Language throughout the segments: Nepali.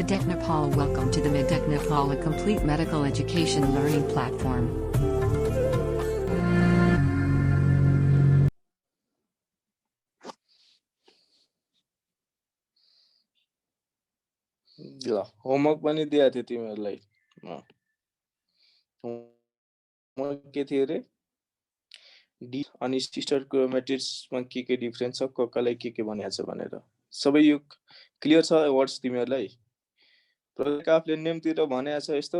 Medec Nepal. Welcome to the Medec Nepal, a complete medical education learning platform. ल होमवर्क पनि दिएको थियो तिमीहरूलाई होमवर्क के थियो रे डी अनि सिस्टर क्रोमेटिड्समा के डिफरेन्स छ ककालाई के भनेको छ भनेर सबै यो क्लियर छ वर्ड्स तिमीहरूलाई प्रकाफले नेमतिर भनेको छ यस्तो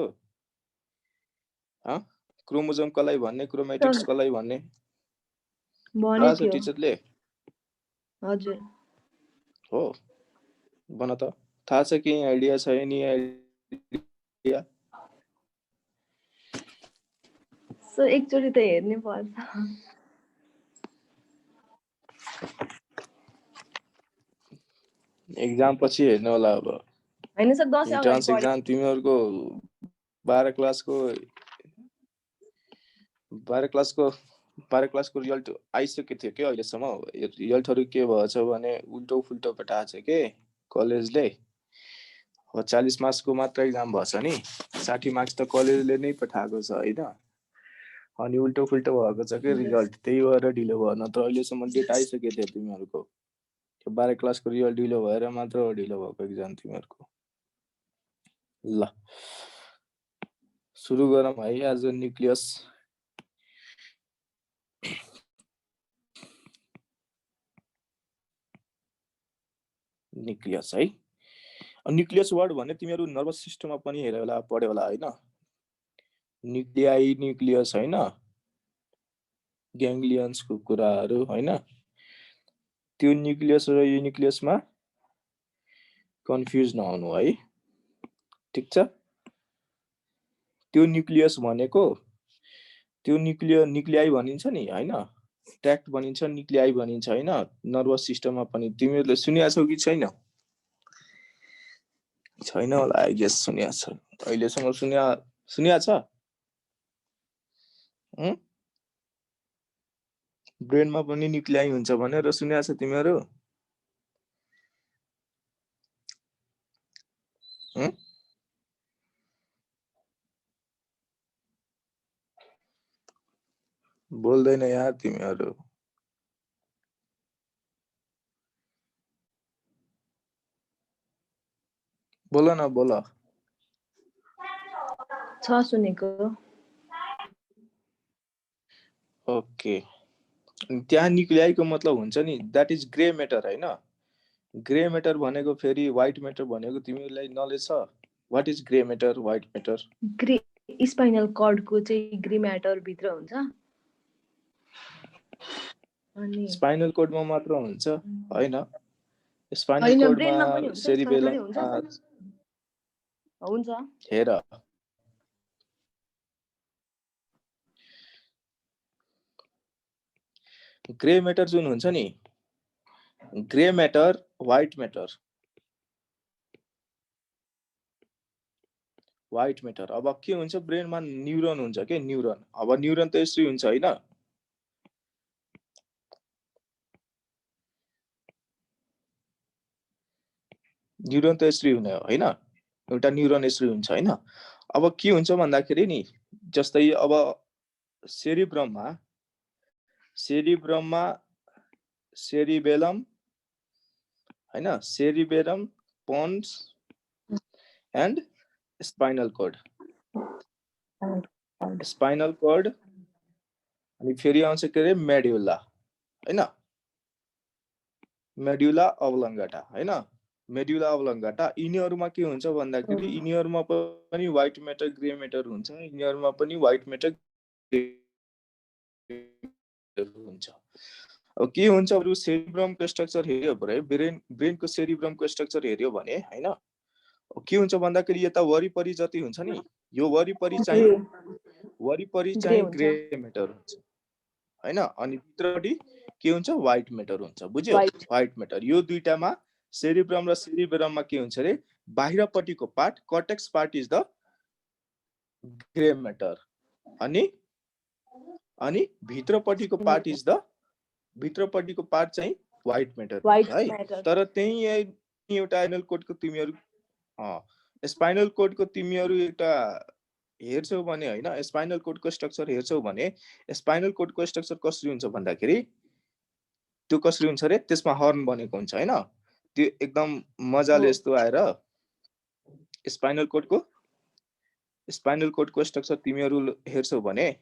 क्रोमोजोम कसलाई भन्ने क्रोमेटिड्स कसलाई भन्ने भने थियो टिचरले हजुर हो भन त थाहा छ कि आइडिया छ नि आइडिया सो एकचोटि त हेर्नै पर्छ एक्जाम पछि हेर्नु होला अब हैन सर 10 इन्ट्रान्स एक्जाम तिमीहरुको 12 क्लासको रिजल्ट आइसकेको थियो के अहिलेसम्म रिजल्टहरु के भएछ भने उल्टो फुल्टो पठाएको छ के कलेजले 40 मार्क्सको मात्र एक्जाम भएछ नि 60 मार्क्स त कलेजले नै पठाएको छ हैन अनि उल्टो फुल्टो भएको छ के रिजल्ट त्यही भएर ढिलो भयो नत्र अहिलेसम्म डेट आइसकेको थियो तिमीहरुको 12 क्लासको रिजल्ट ढिलो भएर मात्र ढिलो भएको एक्जाम तिमीहरुको ल सुरु गरौँ है आज न्यूक्लियस न्यूक्लियस है न्यूक्लियस वर्ड भने तिमीहरु नर्भस सिस्टममा पनि हेरे होला पढे होला हैन न्यूक्लियाई न्यूक्लियस हैन ग्याङ्ग्लियन्स को कुराहरु हैन त्यो न्यूक्लियस र यो न्यूक्लियसमा कन्फ्युज नहुनु है ठीक छ त्यो न्यूक्लियस भनेको त्यो न्यूक्लियाई भनिन्छ नि हैन ट्र्याक्ट भनिन्छ न्यूक्लियाई भनिन्छ हैन नर्भस सिस्टममा पनि तिमीहरुले सुनिया छौ कि छैन छैन होला आई गेस सुनिया छ अहिलेसम्म सुनिया छ ब्रेनमा पनि न्यूक्लियाई हुन्छ भनेर सुनिया छ तिमीहरु बोल्दैन यार तिमीहरु बोल न बोल छ सुनेको ओके त्यहाँ न्यूक्लियाईको मतलब हुन्छ नि दैट इज ग्रे मैटर हैन ग्रे मैटर भनेको फेरि व्हाइट मैटर भनेको तिमीहरुलाई नलेज छ what is grey matter white matter grey spinal cord को चाहिँ ग्रे मैटर भित्र हुन्छ अनि स्पाइनल कर्डमा मात्र हुन्छ हैन स्पाइनल कर्डमा सेरिबेलम हुन्छ हेर ग्रे मैटर जुन हुन्छ नि ग्रे मैटर व्हाइट मैटर अब के हुन्छ ब्रेनमा न्यूरोन हुन्छ के न्यूरोन अब न्यूरोन त यसरी हुन्छ हैन न्यूरोन त यसरी हुने हो हैन एउटा न्यूरोन यसरी हुन्छ हैन अब के हुन्छ भन्दाखेरि नि जस्तै अब सेरिब्रममा सेरिबेलम हैन cerebellum pons and spinal cord अनि फेरि आउँछ के रे मेडुला हैन मेडुला अब्लङ्गाटा हैन मेडुला अब्लङ्गाटा यिनीहरुमा के हुन्छ भन्दाखेरि यिनीहरुमा पनि व्हाइट मैटर ग्रे मैटर हुन्छ यिनीहरुमा पनि व्हाइट मैटर हुन्छ अब के हुन्छ अरु सेरिब्रमको स्ट्रक्चर हेर्यो भने ब्रेनको सेरिब्रमको स्ट्रक्चर हेर्यो भने हैन के हुन्छ भन्दाखेरि यता वरिपरि जति हुन्छ नि यो वरिपरि चाहिँ ग्रे मैटर हुन्छ हैन अनि भित्रपटि के हुन्छ व्हाइट मैटर हुन्छ बुझ्यौ व्हाइट मैटर यो दुईटामा सेरिब्रम र सेरिबेलममा के हुन्छ रे बाहिरपटिको part cortex part is the grey matter अनि भित्रपटिको पार्ट इज द भित्रपटिको पार्ट चाहिँ व्हाइट मैटर है तर त्यही एउटा एनल कोडको तिमीहरु स्पाइनल कोडको तिमीहरू एउटा हेर्छौ भने हैन, स्पाइनल कोडको स्ट्रक्चर हेर्छौ भने स्पाइनल कोडको स्ट्रक्चर कसरी हुन्छ भन्दाखेरि त्यो कसरी हुन्छ रे, त्यसमा हर्न बनेको हुन्छ हैन, त्यो एकदम मजाले यस्तो आएर स्पाइनल कोडको स्ट्रक्चर तिमीहरू हेर्छौ भने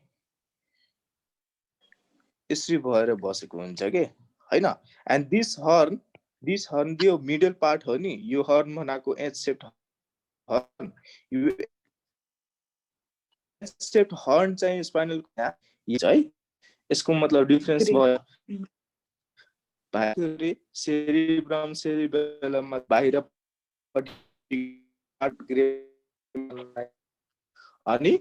यसरी भएर बसेको हुन्छ के हैन। एन्ड दिस हर्न यो मिडल पार्ट हो नि, यो हर्न भनेको एच शेप्ड हर्न, यो एच शेप्ड हर्न चाहिँ स्पाइनल है, यसको मतलब डिफरेन्स भयो बाहिर सेरिब्रममा बाहिरपट्टि ग्रे अनि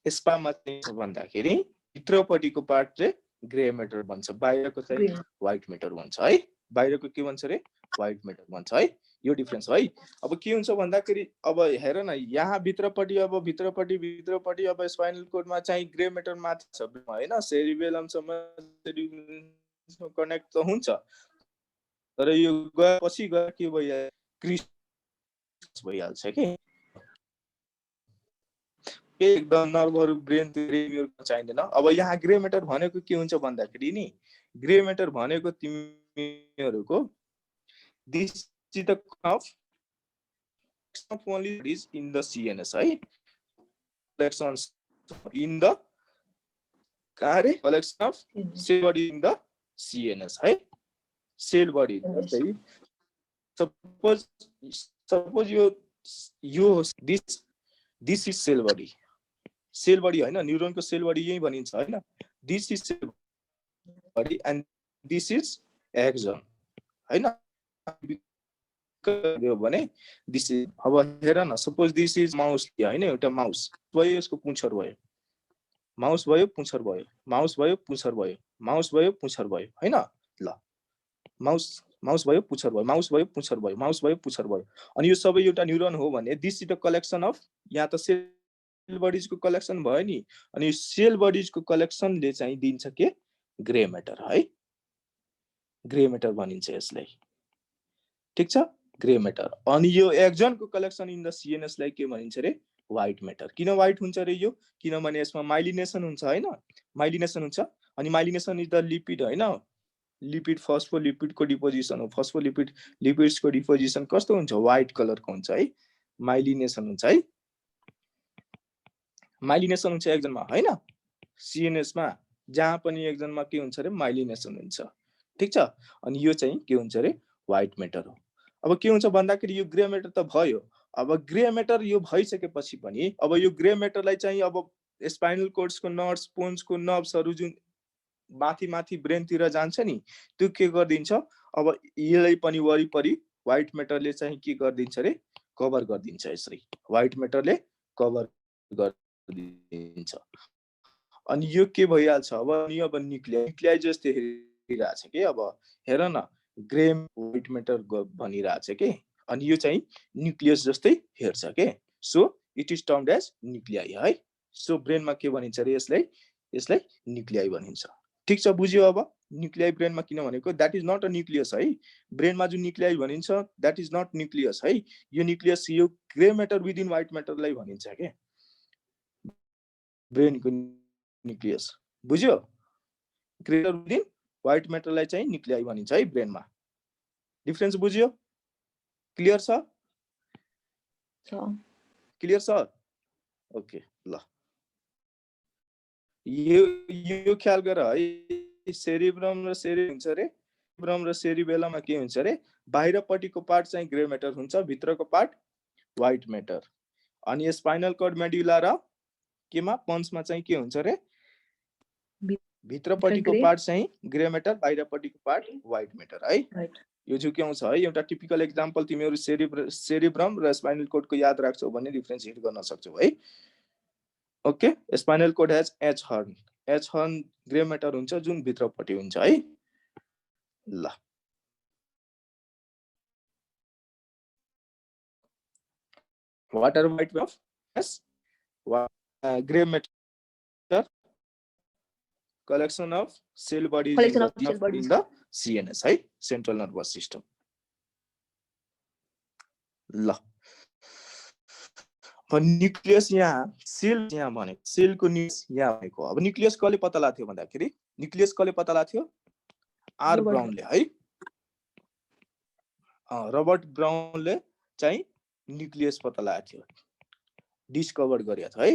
स्पामा चाहिँ भन्दाखेरि भित्रपट्टिको पार्ट चाहिँ ग्रे मेटर भन्छ, बाहिरको चाहिँ व्हाइट मेटर भन्छ है, बाहिरको के भन्छ रे, व्हाइट मेटर भन्छ है, यो डिफरेन्स है। अब के हुन्छ भन्दाखेरि अब हेर न, यहाँ भित्रपट्टि अब स्पाइनल कोडमा चाहिँ ग्रे मेटर माथि छ हैन, सेरिबेलमसम्म कनेक्ट त हुन्छ, तर यो गएपछि गएर के भइहाल्छ, क्रिस भइहाल्छ के एकदम नर्भहरू ब्रेन चाहिँदैन। अब यहाँ ग्रे मेटर भनेको के हुन्छ भन्दाखेरि नि, ग्रे मेटर भनेको तिमीहरूको this is the only is in the CNS है, collections in the collection of cell body in the CNS है, cell body चाहिँ suppose यो this is cell body हैन, न्युरोनको सेल बडी यही भनिन्छ हैन, this is cell body and this is axon हैन, भने दिस इज, अब हेर न, सपोज दिस इज माउस हैन, एउटा माउस भयो, यसको पुच्छर भयो, माउस भयो पुच्छर भयो, माउस भयो पुच्छर भयो, माउस भयो पुच्छर भयो हैन, ल माउस भयो पुच्छर भयो, माउस भयो पुच्छर भयो, माउस भयो पुच्छर भयो, अनि यो सबै एउटा न्युरोन हो भने this is the collection of, यहाँ त सेल बडीज को कलेक्सन भयो नि, अनि सेल बडीज को कलेक्सनले चाहिँ दिन्छ के, ग्रे मेटर है, ग्रे मेटर भनिन्छ यसलाई, ठीक छ, ग्रे मेटर। अनि यो एक्जन को कलेक्सन इन द सीएनएस लाई के भनिन्छ रे, व्हाइट मेटर। किन व्हाइट हुन्छ रे यो, किनभने यसमा माइलिनेसन हुन्छ हैन, माइलिनेसन हुन्छ, अनि माइलिनेसन इज द लिपिड हैन, लिपिड फस्फोलिपिड को डिपोजिसन हो, फस्फोलिपिड लिपिड्स को डिपोजिसन कस्तो हुन्छ, व्हाइट कलर को हुन्छ है, माइलिनेसन हुन्छ है, माइलिनेसन हुन्छ एक्जनमा हैन, सीएनएस मा जहाँ पनि एक्जनमा के हुन्छ रे, माइलिनेसन हुन्छ, ठीक छ। अनि यो चाहिँ के हुन्छ रे, व्हाइट मेटर हो। अब के हुन्छ भन्दाखेरि यो ग्रे मेटर त भयो, अब ग्रे मेटर यो भइसकेपछि पनि अब यो ग्रे मेटरलाई चाहिँ अब स्पाइनल कोर्ड्स को नर्भ्स, बोन्स को नर्भ्सहरु जुन माथि माथि ब्रेन तिर जान्छ नि, त्यो के गर्दिन्छ, अब यसलाई पनि वरिपरि व्हाइट मेटरले चाहिँ के गर्दिन्छ रे, कभर गर्दिन्छ, यसरी व्हाइट मेटरले कभर गर्दिन्छ। अनि यो के भइहाल्छ, अब न्युक्लियाइ जस्तै हेरिरहेछ के, अब हेर न, ग्रे व्हाइट मेटर भनिरहेछ के, अनि यो चाहिँ न्युक्लियस जस्तै हेर्छ के, so it is termed as nuclei है। सो ब्रेनमा के भनिन्छ रे, यसलाई न्युक्लियाइ भनिन्छ, ठीक छ, बुझ्यो। अब न्युक्लियाइ ब्रेनमा किन भनेको, that is not a nucleus है, ब्रेनमा जुन न्युक्लियाइ भनिन्छ दैट इज नट न्युक्लियस है, यो न्युक्लियस यो ग्रे मेटर विदिन व्हाइट मेटरलाई भनिन्छ के, ब्रेनको न्युक्लियस, बुझ्यो, ग्रे मेटर विदिन व्हाइट मेटरलाई चाहिँ न्युक्लियाइ भनिन्छ है ब्रेनमा, डिफरेन्स बुझ्यो, क्लियर छ, क्लियर छ, ओके ल, यो ख्याल गर है, सेरिब्रम र हुन्छ रे, सेरिब्रम र सेरिबेलममा के हुन्छ रे, बाहिरपट्टिको पार्ट चाहिँ ग्रे मेटर हुन्छ, भित्रको पार्ट व्हाइट मेटर, अनि स्पाइनल कर्ड मेडुला र केमा पन्समा चाहिँ के हुन्छ रे, भित्रपट्टिको पार्ट चाहिँ ग्रे मेटर, बाहिरपट्टिको पार्ट व्हाइट मेटर है, यो झुक्याउँछ है। एउटा टिपिकल एक्जाम्पल तिमीहरु सेरिब्रम र स्पाइनल कोडको याद राख्छौ भने डिफरेन्शिएट गर्न सक्छौ है, okay. Spinal cord has H horn grey matter हुन्छ जुन भित्रपट्टि हुन्छ है, ल what are white of, yes, gray matter collection of cell bodies in the CNS है, central nervous system, ल अब न्युक्लियस यहाँ सेल यहाँ भनेको सेलको न्युक्लियस यहाँ भनेको अब न्युक्लियस कसले पत्ता लाग्थ्यो भन्दाखेरि न्युक्लियस कसले पत्ता लाग्थ्यो आर ब्राउनले है रबर्ट ब्राउनले चाहिँ न्युक्लियस पत्ता लगाएको थियो डिस्कभर गरेको थियो है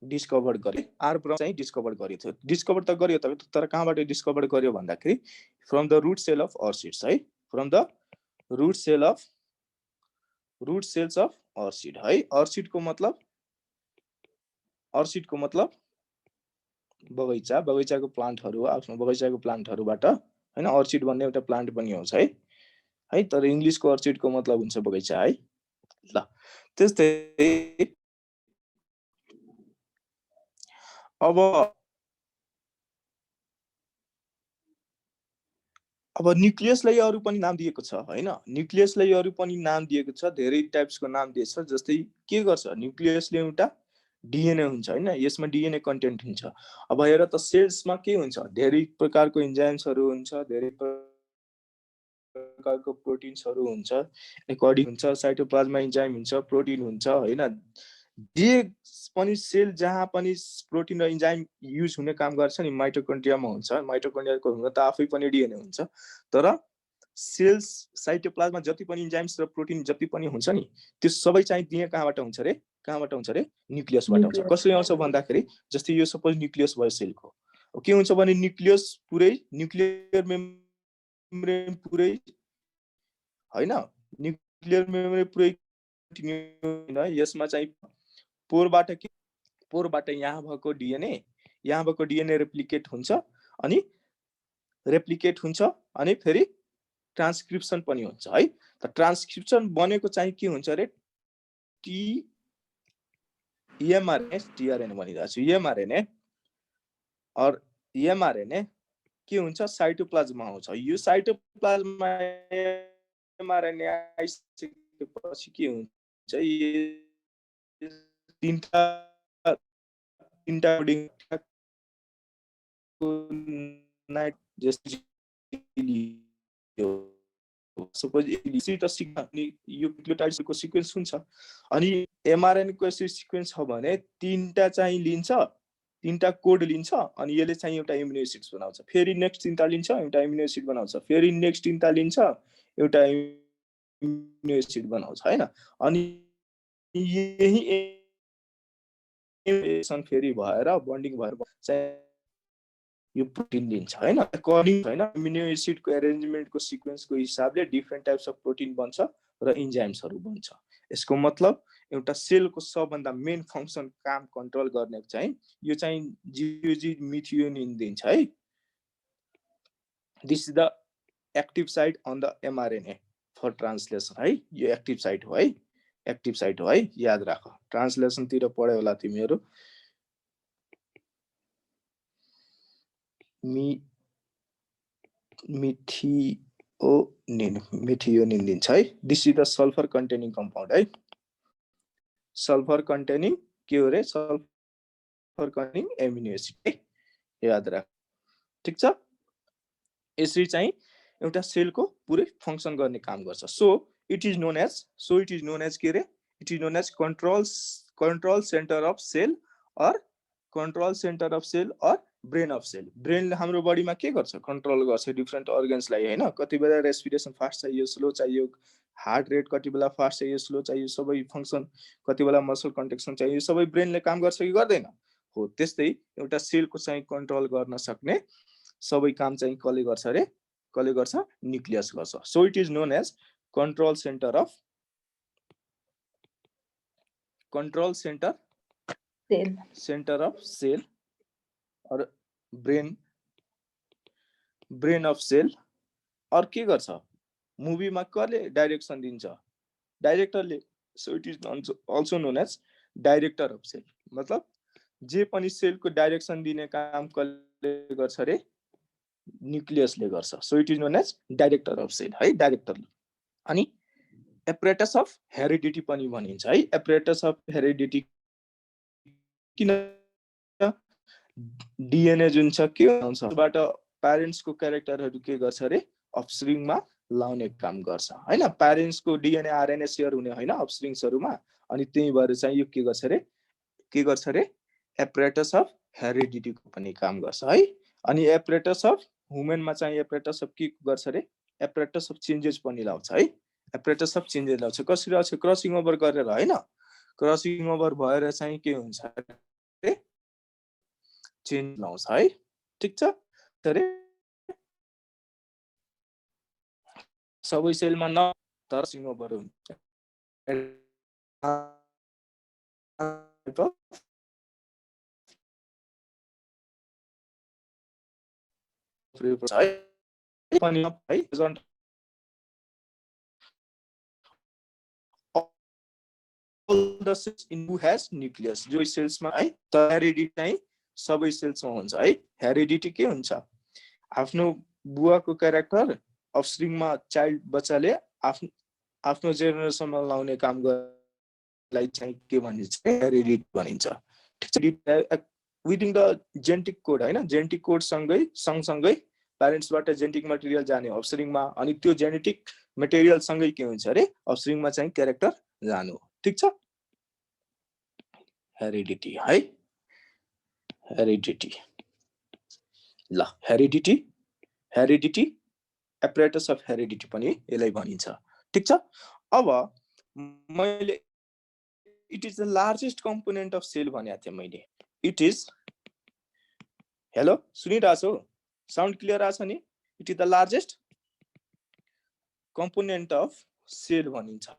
डिस्कभर गरे आर ब्राउन चाहिँ डिस्कभर गरेको थियो डिस्कभर त गर्यो तर कहाँबाट डिस्कभर गर्यो भन्दाखेरि from the root cell of orchids है from the root cells of orchid है अर्चिडको मतलब बगैँचाको प्लान्टहरु आफ्नो बगैँचाको प्लान्टहरुबाट हैन अर्चिड भन्ने एउटा प्लान्ट पनि हुन्छ है तर इंग्लिशको अर्चिडको मतलब हुन्छ बगैँचा है ल त्यस्तै अब न्युक्लियसलाई अरु पनि नाम दिएको छ हैन न्युक्लियसलाई अरु पनि नाम दिएको छ धेरै टाइप्सको नाम दिएको छ जस्तै के गर्छ न्युक्लियसले एउटा डीएनए हुन्छ हैन यसमा डीएनए कन्टेन्ट हुन्छ अब हेर त सेल्समा के हुन्छ धेरै प्रकारको एन्जाइम्सहरु हुन्छ धेरै प्रकारको प्रोटिन्सहरु हुन्छ एकर्डिङ हुन्छ साइटोप्लाज्मा एन्जाइम हुन्छ प्रोटिन हुन्छ हैन जे पनि सेल जहाँ पनि प्रोटिन र एन्जाइम युज हुने काम गर्छ नि माइटोकन्ड्रियामा हुन्छ माइटोकन्ड्रियाको हुन त आफै पनि डीएनए हुन्छ तर सेल्स साइटोप्लाज्मा जति पनि एन्जाइम्स र प्रोटिन जति पनि हुन्छ नि त्यो सबै चाहिँ दिए कहाँबाट हुन्छ रे न्युक्लियसबाट आउँछ कसरी आउँछ भन्दाखेरि जस्तै यो सपोज न्युक्लियस भयो सेलको के हुन्छ भने न्युक्लियस पुरै न्युक्लियर मेम्ब्रेन पुरै हैन न्युक्लियर मेम्ब्रेन पुरै हैन यसमा चाहिँ पोरबाट यहाँ भएको डीएनए रेप्लिकेट हुन्छ अनि फेरि ट्रान्सक्रिप्सन पनि हुन्छ है त ट्रान्सक्रिप्सन बनेको चाहिँ के हुन्छ रे एमआरएनए टीआरएनए भनिरहेको छु एमआरएनए और एमआरएनए के हुन्छ साइटोप्लाज्ममा आउँछ यो साइटोप्लाज्ममा एमआरएनए आइसकेपछि के हुन्छ तीनटा नाइट जस्तै सपोज यो न्युक्लियोटाइड्सको सिक्वेन्स हुन्छ अनि एमआरएनए को यसरी सिक्वेन्स छ भने तीनटा चाहिँ लिन्छ तीनटा कोड लिन्छ अनि यसले चाहिँ एउटा एमिनो एसिड बनाउँछ फेरि नेक्स्ट तीनटा लिन्छ एउटा एमिनो एसिड बनाउँछ फेरि नेक्स्ट तीनटा लिन्छ एउटा एमिनो एसिड बनाउँछ हैन अनि यही एसन फेरि भएर बन्डिङ भएर चाहिँ यो प्रोटिन दिन्छ हैन अकर्डिङ हैन एमिनो एसिडको अरेन्जमेन्टको सिक्वेन्सको हिसाबले डिफरेन्ट टाइप्स अफ प्रोटिन बन्छ र एन्जाइम्सहरु बन्छ यसको मतलब एउटा सेलको सबभन्दा मेन फंक्सन काम कन्ट्रोल गर्ने चाहिँ यो चाहिँ जिओजी मिथियोनिन दिन्छ है this is the active site on the mRNA for translation है यो एक्टिभ साइट हो है याद राख ट्रान्सलेसन तिर पढ्यो होला तिमीहरु मिथियोनिन दिन्छ है this is the sulphur containing compound है सल्फर कन्टेनिङ के हो रे सल्फर कन्टेनिङ एमिनो एसिड याद राख ठीक छ यसरी चाहिँ एउटा सेलको पुरै फंक्सन गर्ने काम गर्छ so it is known as के रे it is known as control centre of cell और ब्रेन अफ सेल ब्रेन हाम्रो बडीमा के गर्छ कन्ट्रोल गर्छ डिफरेन्ट अर्गन्सलाई हैन कति बेला रेस्पिरेसन फास्ट चाहियो स्लो चाहियो हार्ट रेट कति बेला फास्ट चाहियो स्लो चाहियो सबै फंक्सन कति बेला मसल कन्ट्रेक्सन चाहियो सबै ब्रेनले काम गर्छ कि गर्दैन हो त्यस्तै एउटा सेलको चाहिँ कन्ट्रोल गर्न सक्ने सबै काम चाहिँ कसले गर्छ न्युक्लियस गर्छ so it is known as control centre of cell और ब्रेन अफ सेल और के गर्छ मुभीमा कसले डाइरेक्सन दिन्छ डाइरेक्टरले so it is also known as director of cell मतलब जे पनि सेलको डाइरेक्सन दिने काम कसले गर्छ रे न्युक्लियसले गर्छ so it is known as director of cell है डाइरेक्टर अनि एपरेटस अफ हेरिडिटी पनि भनिन्छ है एपरेटस अफ हेरिडिटी किन डीएनए जुन छ के हुन्छ बाट प्यारेन्ट्स को क्यारेक्टरहरु के गर्छ रे अफस्प्रिङमा लाउने काम गर्छ हैन प्यारेन्ट्सको डीएनए आरएनए शेयर हुने हैन अपस्प्रिङ्सहरुमा अनि त्यही भएर चाहिँ यो के गर्छ रे एपरेटस अफ हेरिडिटीको पनि काम गर्छ है अनि एपरेटस अफ ह्युमनमा चाहिँ एपरेटस अफ के गर्छ रे एपरेटस अफ चेन्जेस पनि लाउँछ है एपरेटस अफ चेन्जेस लाउँछ कसरी आउँछ क्रसिङ ओभर गरेर हैन क्रसिङ ओभर भएर चाहिँ के हुन्छ रे चेन्ज लाउँछ है ठीक छ अरे सबै सेलमा न तर क्रसिङ ओभर हुन्छ पनि है the cells in who has nucleus जो सेल्समा है हेरिडिटी चाहिँ सबै सेल्समा हुन्छ है हेरिडिटी के हुन्छ आफ्नो बुवाको क्यारेक्टर अफस्प्रिङमा चाइल्ड बच्चाले आफ्नो जेनेरेसनमा लाउने काम गर्नलाई चाहिँ के भनिन्छ हेरिडिटी भनिन्छ ठीक छ विदिन द जेनेटिक कोड हैन जेनेटिक कोड सँगसँगै प्यारेन्ट्सबाट जेनेटिक मटेरियल जाने अफस्प्रिङमा अनि त्यो जेनेटिक मटेरियल सँगै के हुन्छ अरे अफस्प्रिङमा चाहिँ क्यारेक्टर जानु ठीक छ हेरिडिटी है हेरिडिटी ल हेरिडिटी एपरेटस अफ हेरिडिटी पनि यसलाई भनिन्छ ठीक छ अब मैले it is the largest component of cell भनेको थिएँ मैले इट इज हेलो सुनिरहेछ हो साउन्ड क्लियर आछ नि it is the largest component of cell भनिन्छ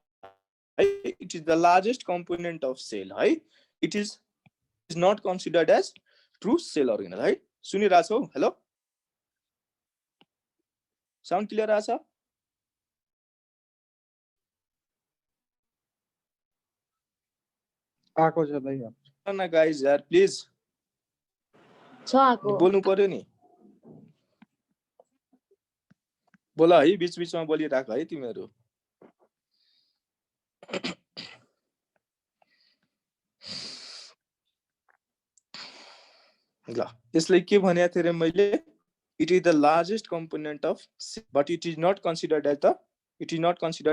है it is the largest component of cell है it is not considered as true cell organelle है सुनिरहेछ हो हेलो साउन्ड क्लियर आछ आको छ दाइ न गाइज यार प्लिज छ आको बोल्नु पर्यो नि बोला है बीच बीचमा बोलिराख है तिमीहरु ल यसलाई के भनेको थिए रे मैले it is the largest component of but it is not considered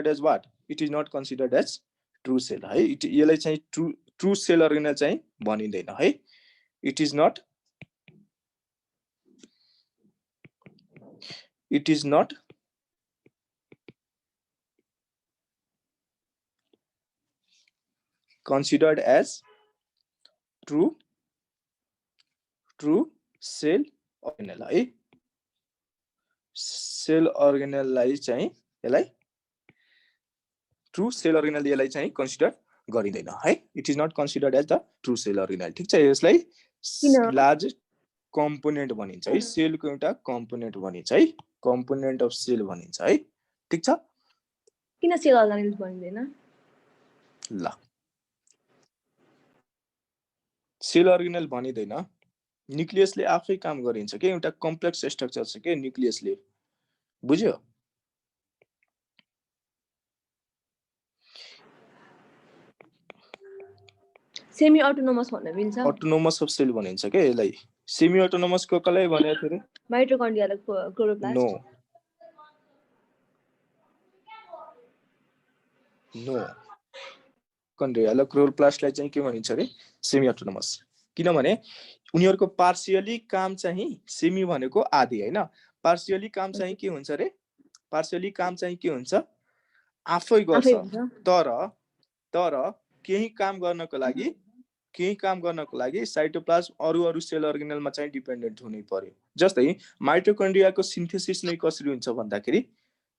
as what it is not considered as true cell है यसलाई चाहिँ ट्रु सेल अर्गेनल चाहिँ भनिदैन है it is not considered as true cell organelle है सेल अर्गेनललाई चाहिँ यसलाई ट्रु सेल अर्गेनल यसलाई चाहिँ कन्सिडर गरिदैन है it is not considered as the true cell organelle ठीक छ यसलाई लार्जेस्ट कम्पोनेन्ट भनिन्छ है सेलको एउटा कम्पोनेन्ट भनिन्छ है कम्पोनेन्ट अफ सेल भनिन्छ है ठीक छ किन सेल अर्गेनल भनिदैन ल सेल अर्गेनल भनिदैन न्यूक्लियसले आफै काम गरिन्छ के एउटा कम्प्लेक्स स्ट्रक्चर छ के न्यूक्लियसले बुझ्यो सेमी अटोनोमस भन्न मिल्छ अटोनोमस अफ सेल भनिन्छ के यसलाई सेमी अटोनोमस को कसलाई भनेको थियो रे माइटोकन्ड्रिया र क्लोरोप्लास्ट नो कन्ड्रिया र क्लोरोप्लास्टलाई चाहिँ के भनिन्छ रे सेमी अटोनोमस किनभने उनीहरुको पार्शियली काम चाहिँ सेमी भनेको आधी हैन पार्शियली काम चाहिँ के हुन्छ रे पार्शियली काम चाहिँ के हुन्छ आफै गर्छ तर केही काम गर्नको लागि साइटोप्लाज्म अरु सेल अर्गेनलमा चाहिँ डिपेन्डेन्ट हुनै पर्यो जस्तै माइटोकन्ड्रियाको सिन्थेसिस नै कसरी हुन्छ भन्दाखेरि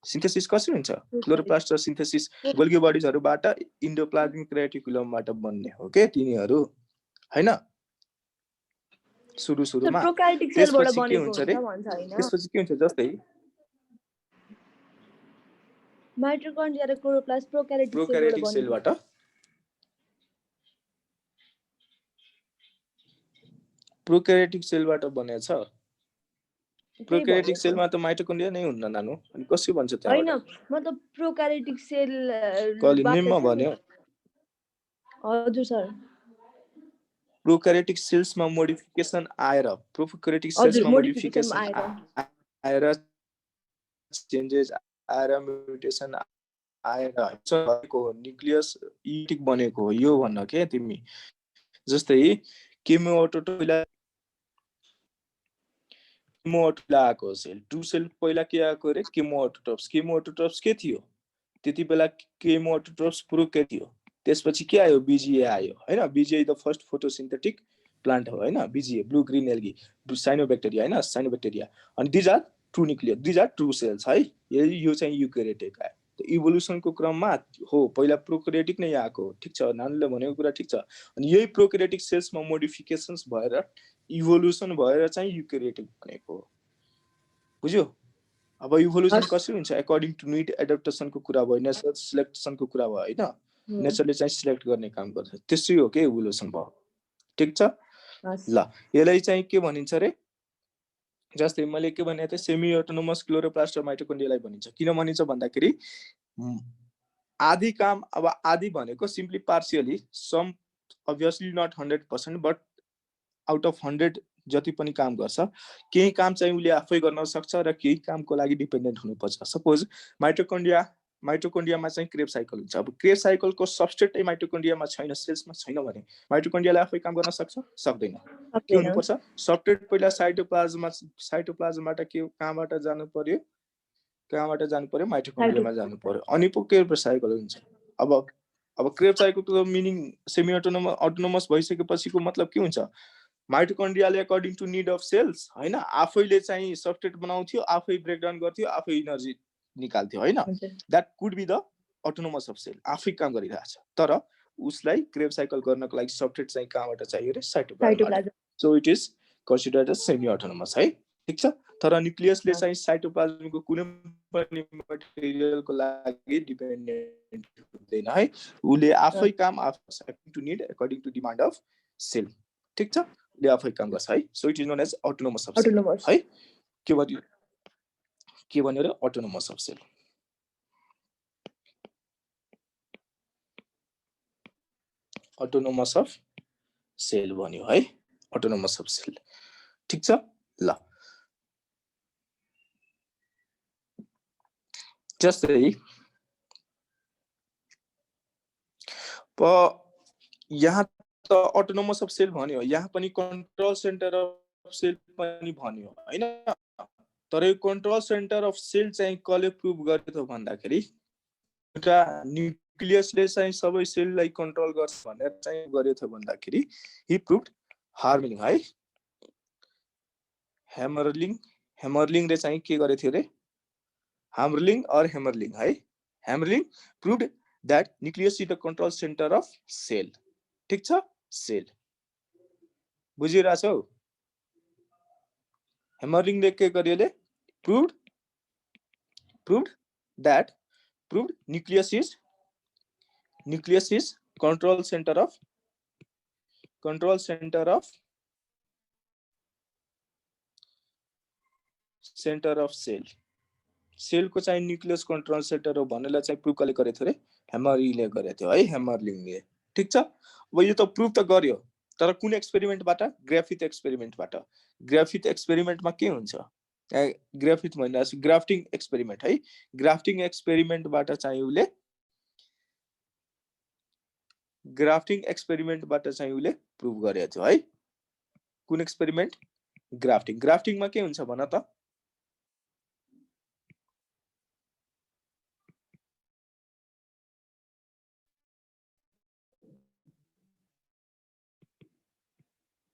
सिन्थेसिस कसरी हुन्छ क्लोरोप्लास्ट र सिन्थेसिस गोल्गी बडीजहरुबाट इन्डोप्लाज्मिक रेटिकुलमबाट बन्ने हो के तिनीहरु हैन सुरुमा प्रोकार्योटिक सेलबाट बनेको हुन्छ रे त्यसपछि के हुन्छ जस्तै माइटोकन्ड्रिया र क्लोरोप्लास्ट प्रोकार्योटिक सेलबाट प्रोकार्योटिक सेलबाट बनेको छ प्रोकार्योटिक सेलमा त माइटोकन्ड्रिया नै हुन्न नानु अनि कसरी भन्छ त्यहाँ हैन मतलब प्रोकार्योटिक सेल कलिनिममा भन्यो हजुर सर प्रोकार्योटिक सेल्समा मोडिफिकेसन आएर प्रोकार्योटिक सेल्समा मोडिफिकेसन आएर चेन्जेस आएर म्युटेसन आएर न्युक्लियस इटिक बनेको हो यो भन्न के तिमी। जस्तै केमोअटोटोपिला आएको सेल 2 सेल पहिला के आएको अरे केमोअटोट्रोप्स के थियो त्यति बेला केमोअटोट्रोप्स प्रोके थियो। त्यसपछि के आयो बीजीए आयो हैन। BGA the first photosynthetic plant हो हैन। BGA blue green algae cyanobacteria हैन साइनोबैक्टेरिया। अनि these are true nuclear these are true cells है। यो चाहिँ युकेरियोटिक आयो। इभोल्युसनको क्रममा हो पहिला प्रोक्यारियोटिक नै आएको ठीक छ। नानीले भनेको कुरा ठीक छ। अनि यही प्रोक्यारियोटिक सेल्समा मोडिफिकेसन्स भएर इभोल्युसन भएर चाहिँ युकेरियोटिक बनेको हो। बुझ्यो। अब इभोल्युसन कसरी हुन्छ अकर्डिङ टु नीड एडाप्टेसनको कुरा भयो नेचरल सिलेक्सनको कुरा भयो हैन। नेचरले चाहिँ सिलेक्ट गर्ने काम गर्छ त्यसै हो के इभोल्युसन भयो ठीक छ। ल यसलाई चाहिँ के भनिन्छ रे जस्तै मैले के भने थिएँ सेमी अटोनोमस क्लोरोप्लास्ट र माइटोकन्ड्रियालाई भनिन्छ। किन भनिन्छ भन्दाखेरि आधी काम अब आधी भनेको simply partially some obviously not 100% but out of 100 जति पनि काम गर्छ। केही काम चाहिँ उले आफै गर्न सक्छ र केही कामको लागि डिपेन्डेन्ट हुनुपर्छ। सपोज माइटोकन्ड्रियामा चाहिँ क्रेब साइकल हुन्छ। अब क्रेब साइकलको सबस्ट्रेटै माइटोकन्ड्रियामा छैन सेल्समा छैन भने माइटोकन्ड्रियाले आफै काम गर्न सक्छ सक्दैन। के हुनुपर्छ सबस्ट्रेट पहिला साइटोप्लाज्मबाट के कहाँबाट जानु पर्यो माइटोकन्ड्रियामा जानु पर्यो अनि पो क्रेब साइकल हुन्छ। अब क्रेब साइकलको मिनिङ सेमी अटोनोमस भइसकेपछिको मतलब के हुन्छ माइटोकन्ड्रियाले according to need of cells हैन आफैले चाहिँ सबस्ट्रेट बनाउँथ्यो आफै ब्रेकडाउन गर्थ्यो आफै एनर्जी निकाल्थ्यो हैन। That could be the autonomous of cell आफै काम गरिरहेछ। तर उसलाई क्रेब साइकल गर्नको लागि सबस्ट्रेट चाहिँ कहाँबाट चाहियो रे cytoplasm. So it is considered as semi autonomous है ठीक छ। तर न्युक्लियसले चाहिँ साइटोप्लाज्मको कुनै पनि मटेरियलको लागि डिपेन्डेन्ट हुँदैन है। उले आफै काम आफै to need according to demand of cell ठीक छ। ले आफै काम गर्छ है। So it is known as autonomous of cell है। के भन्यो रे autonomous of cell. Autonomous of cell भन्यो है अटोनोमस अफ सेल ठीक छ। ल जस्तै यहाँ त अटोनोमस अफ सेल भन्यो यहाँ पनि कन्ट्रोल सेन्टर अफ सेल पनि भन्यो हैन। तर यो कन्ट्रोल सेन्टर अफ सेल चाहिँ कसले प्रुभ गर्यो भन्दाखेरि एउटा न्युक्लियसले चाहिँ सबै सेललाई कन्ट्रोल गर्छ भनेर चाहिँ गर्यो थियो भन्दाखेरि ही प्रुभड हार्मलिङ है। हेमरलिङले चाहिँ के गर्यो थियो रे हार्मलिङ अर हेमरलिङ है। Hammerling proved that nucleus is the control centre of cell ठीक छ। सेल बुझिरहेछौ। हेमरलिङले के गर्यो ले proved nucleus is control centre of cell. सेलको चाहिँ न्युक्लियस कन्ट्रोल सेन्टर हो भनेर चाहिँ प्रुभ कसले गरेको थियो रे हेमरलिङले गरेको थियो है। हेमरलिङले ठीक छ। अब यो त प्रुभ त गर्यो तर कुन एक्सपेरिमेन्टबाट ग्राफिथ एक्सपेरिमेन्टबाट। ग्राफिथ एक्सपेरिमेन्टमा के हुन्छ ग्राफिथ भन्दा ग्राफ्टिङ एक्सपेरिमेन्ट है। ग्राफ्टिङ एक्सपेरिमेन्टबाट चाहिँ उले प्रुभ गरेको थियो है। कुन एक्सपेरिमेन्ट ग्राफ्टिङमा के हुन्छ भन त।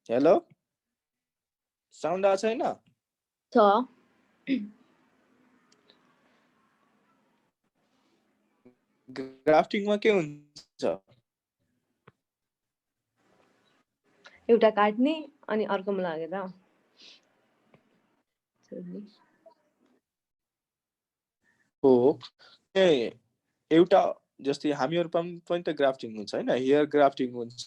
हेलो साउन्ड आछ हैन छ। ग्राफ्टिङमा के हुन्छ एउटा काट्ने अनि अर्कोमा लागेर हो एउटा जस्तै हामीहरुमा पनि त ग्राफ्टिङ हुन्छ हैन। हेयर ग्राफ्टिङ हुन्छ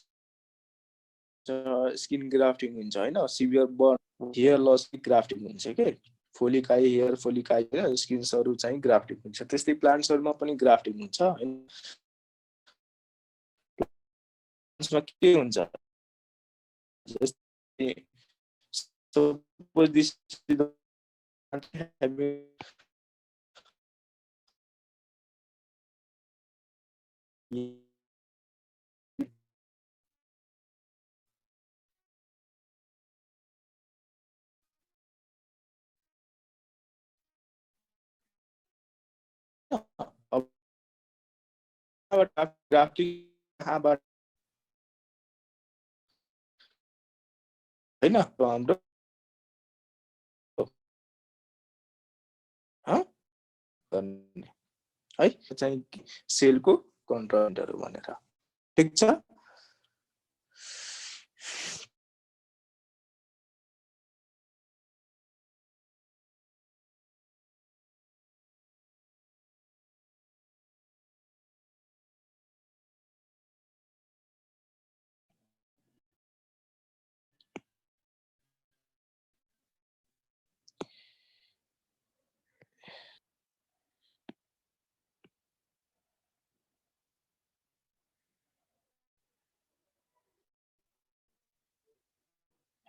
स्किन ग्राफ्टिङ हुन्छ हैन। Severe burn hair loss grafting हुन्छ के follicle hair follicle र स्किन्सहरु चाहिँ ग्राफ्टिङ हुन्छ। त्यस्तै प्लान्ट्सहरुमा पनि ग्राफ्टिङ हुन्छ हैन। प्लान्ट्समा के हुन्छ जस्तै सपोज दिस अब ग्राफ्टिङ कहाँबाट हैन हाम्रो गर्ने है चाहिँ सेलको कन्ट्रोलरहरू भनेर ठीक छ।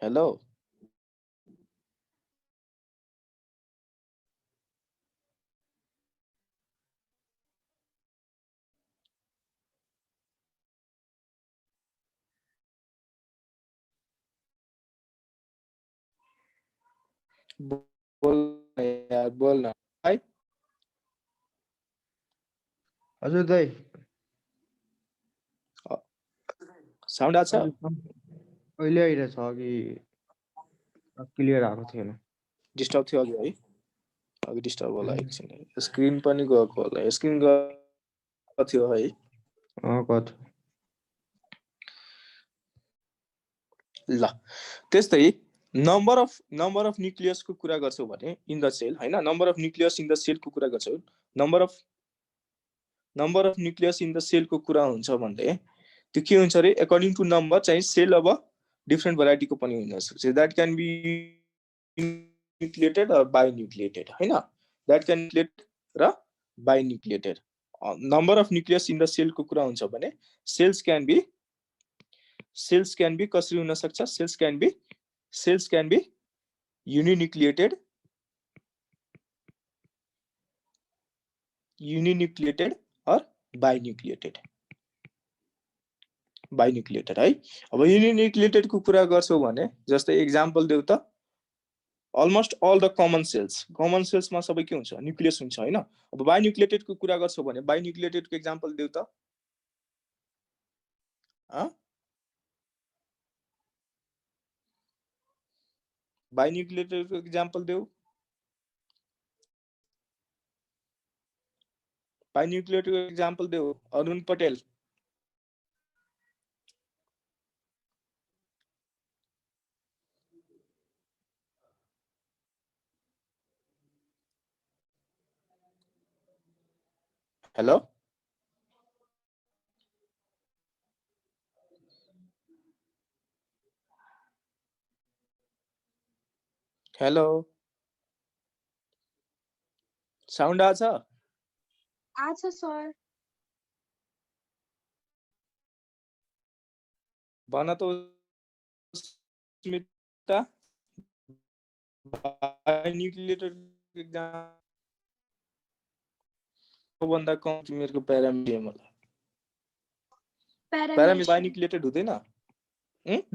हेलो बोल यार बोल न है हजुर दाइ साउन्ड आछ अहिले आइरहेछ अघि क्लियर आएको थिएन। डिस्टर्ब थियो अघि है अघि डिस्टर्ब होला एकछिन स्क्रिन पनि गएको होला स्क्रिन गएको थियो है कति ल त्यस्तै नम्बर अफ न्यूक्लियसको कुरा गर्छौ भने इन द सेल हैन number of nucleus in the सेलको कुरा गर्छौ number of nucleus in the सेलको कुरा हुन्छ भन्दै त्यो के हुन्छ रे अकॉर्डिंग टु नम्बर चाहिँ सेल अब डिफरेंट भेराइटीको पनि हुन सक्छ that can be nucleated or binucleated हैन दैट क्यान न्यूक्लिएट र binucleated number of nucleus in the सेलको कुरा हुन्छ भने सेल्स क्यान बी कसरी हुन सक्छ cells can be uninucleated or binucleated है। अब uninucleated को कुरा गर्छौ भने जस्तै एक्जाम्पल देऊ त almost all the common cells मा सबै के हुन्छ न्यूक्लियस हुन्छ हैन। अब बाइन्यूक्लिएटेड को कुरा गर्छौ भने बाइन्यूक्लिएटेड को एक्जाम्पल देऊ त बाइन्यूक्लिएटेड को एक्जाम्पल देऊ बाइन्यूक्लिएटेड को एक्जाम्पल देऊ Arun Patel hello hello sound आछ सर भन त स्मिता बाइन्यूक्लिएटेड एक्जाम्पल भन्दा कम तिमीहरुको प्यारामिडियम होला प्यारामिड बाइन्यूक्लिएटेड हुँदैन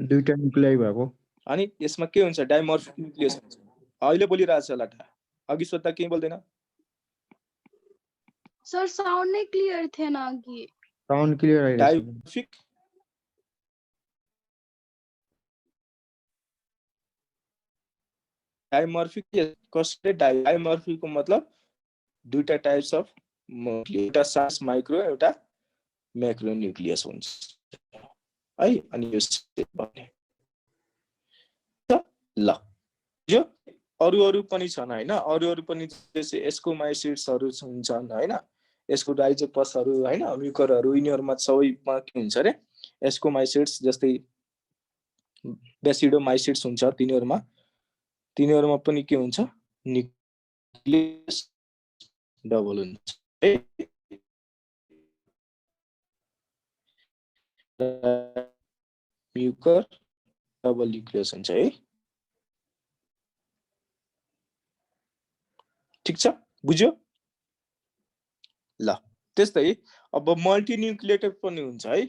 दुईटा न्युक्लियाइ भएको अनि यसमा के हुन्छ डाइमर्फिक न्यूक्लियस हुन्छ अहिले बोलिरहेछ होला त अघि सोध्दा के बोल्दैन सर साउन्ड नै क्लियर थिएन अघि साउन्ड क्लियर आइरहेछ डाइमर्फिक कसले डाइमर्फिक को मतलब दुईटा टाइप्स अफ एउटा सास माइक्रो एउटा मैक्रो न्यूक्लियस हुन्छ है अनि यो भन्ने ल यो अरु पनि छन् हैन अरु पनि जस्तै एस्कोमाइसिड्सहरु हुन्छन् हैन यसको राइजोपसहरु हैन म्युकरहरु यिनीहरुमा सबैमा के हुन्छ रे एस्कोमाइसिड्स जस्तै बेसिडोमाइसिड्स हुन्छ तिनीहरुमा पनि के हुन्छ न्यूक्लियस डबल हुन्छ म्युकर डबल न्यूक्लियस हुन्छ है ठीक छ बुझ्यो ल त्यस्तै अब मल्टिन्युक्लिएटेड पनि हुन्छ है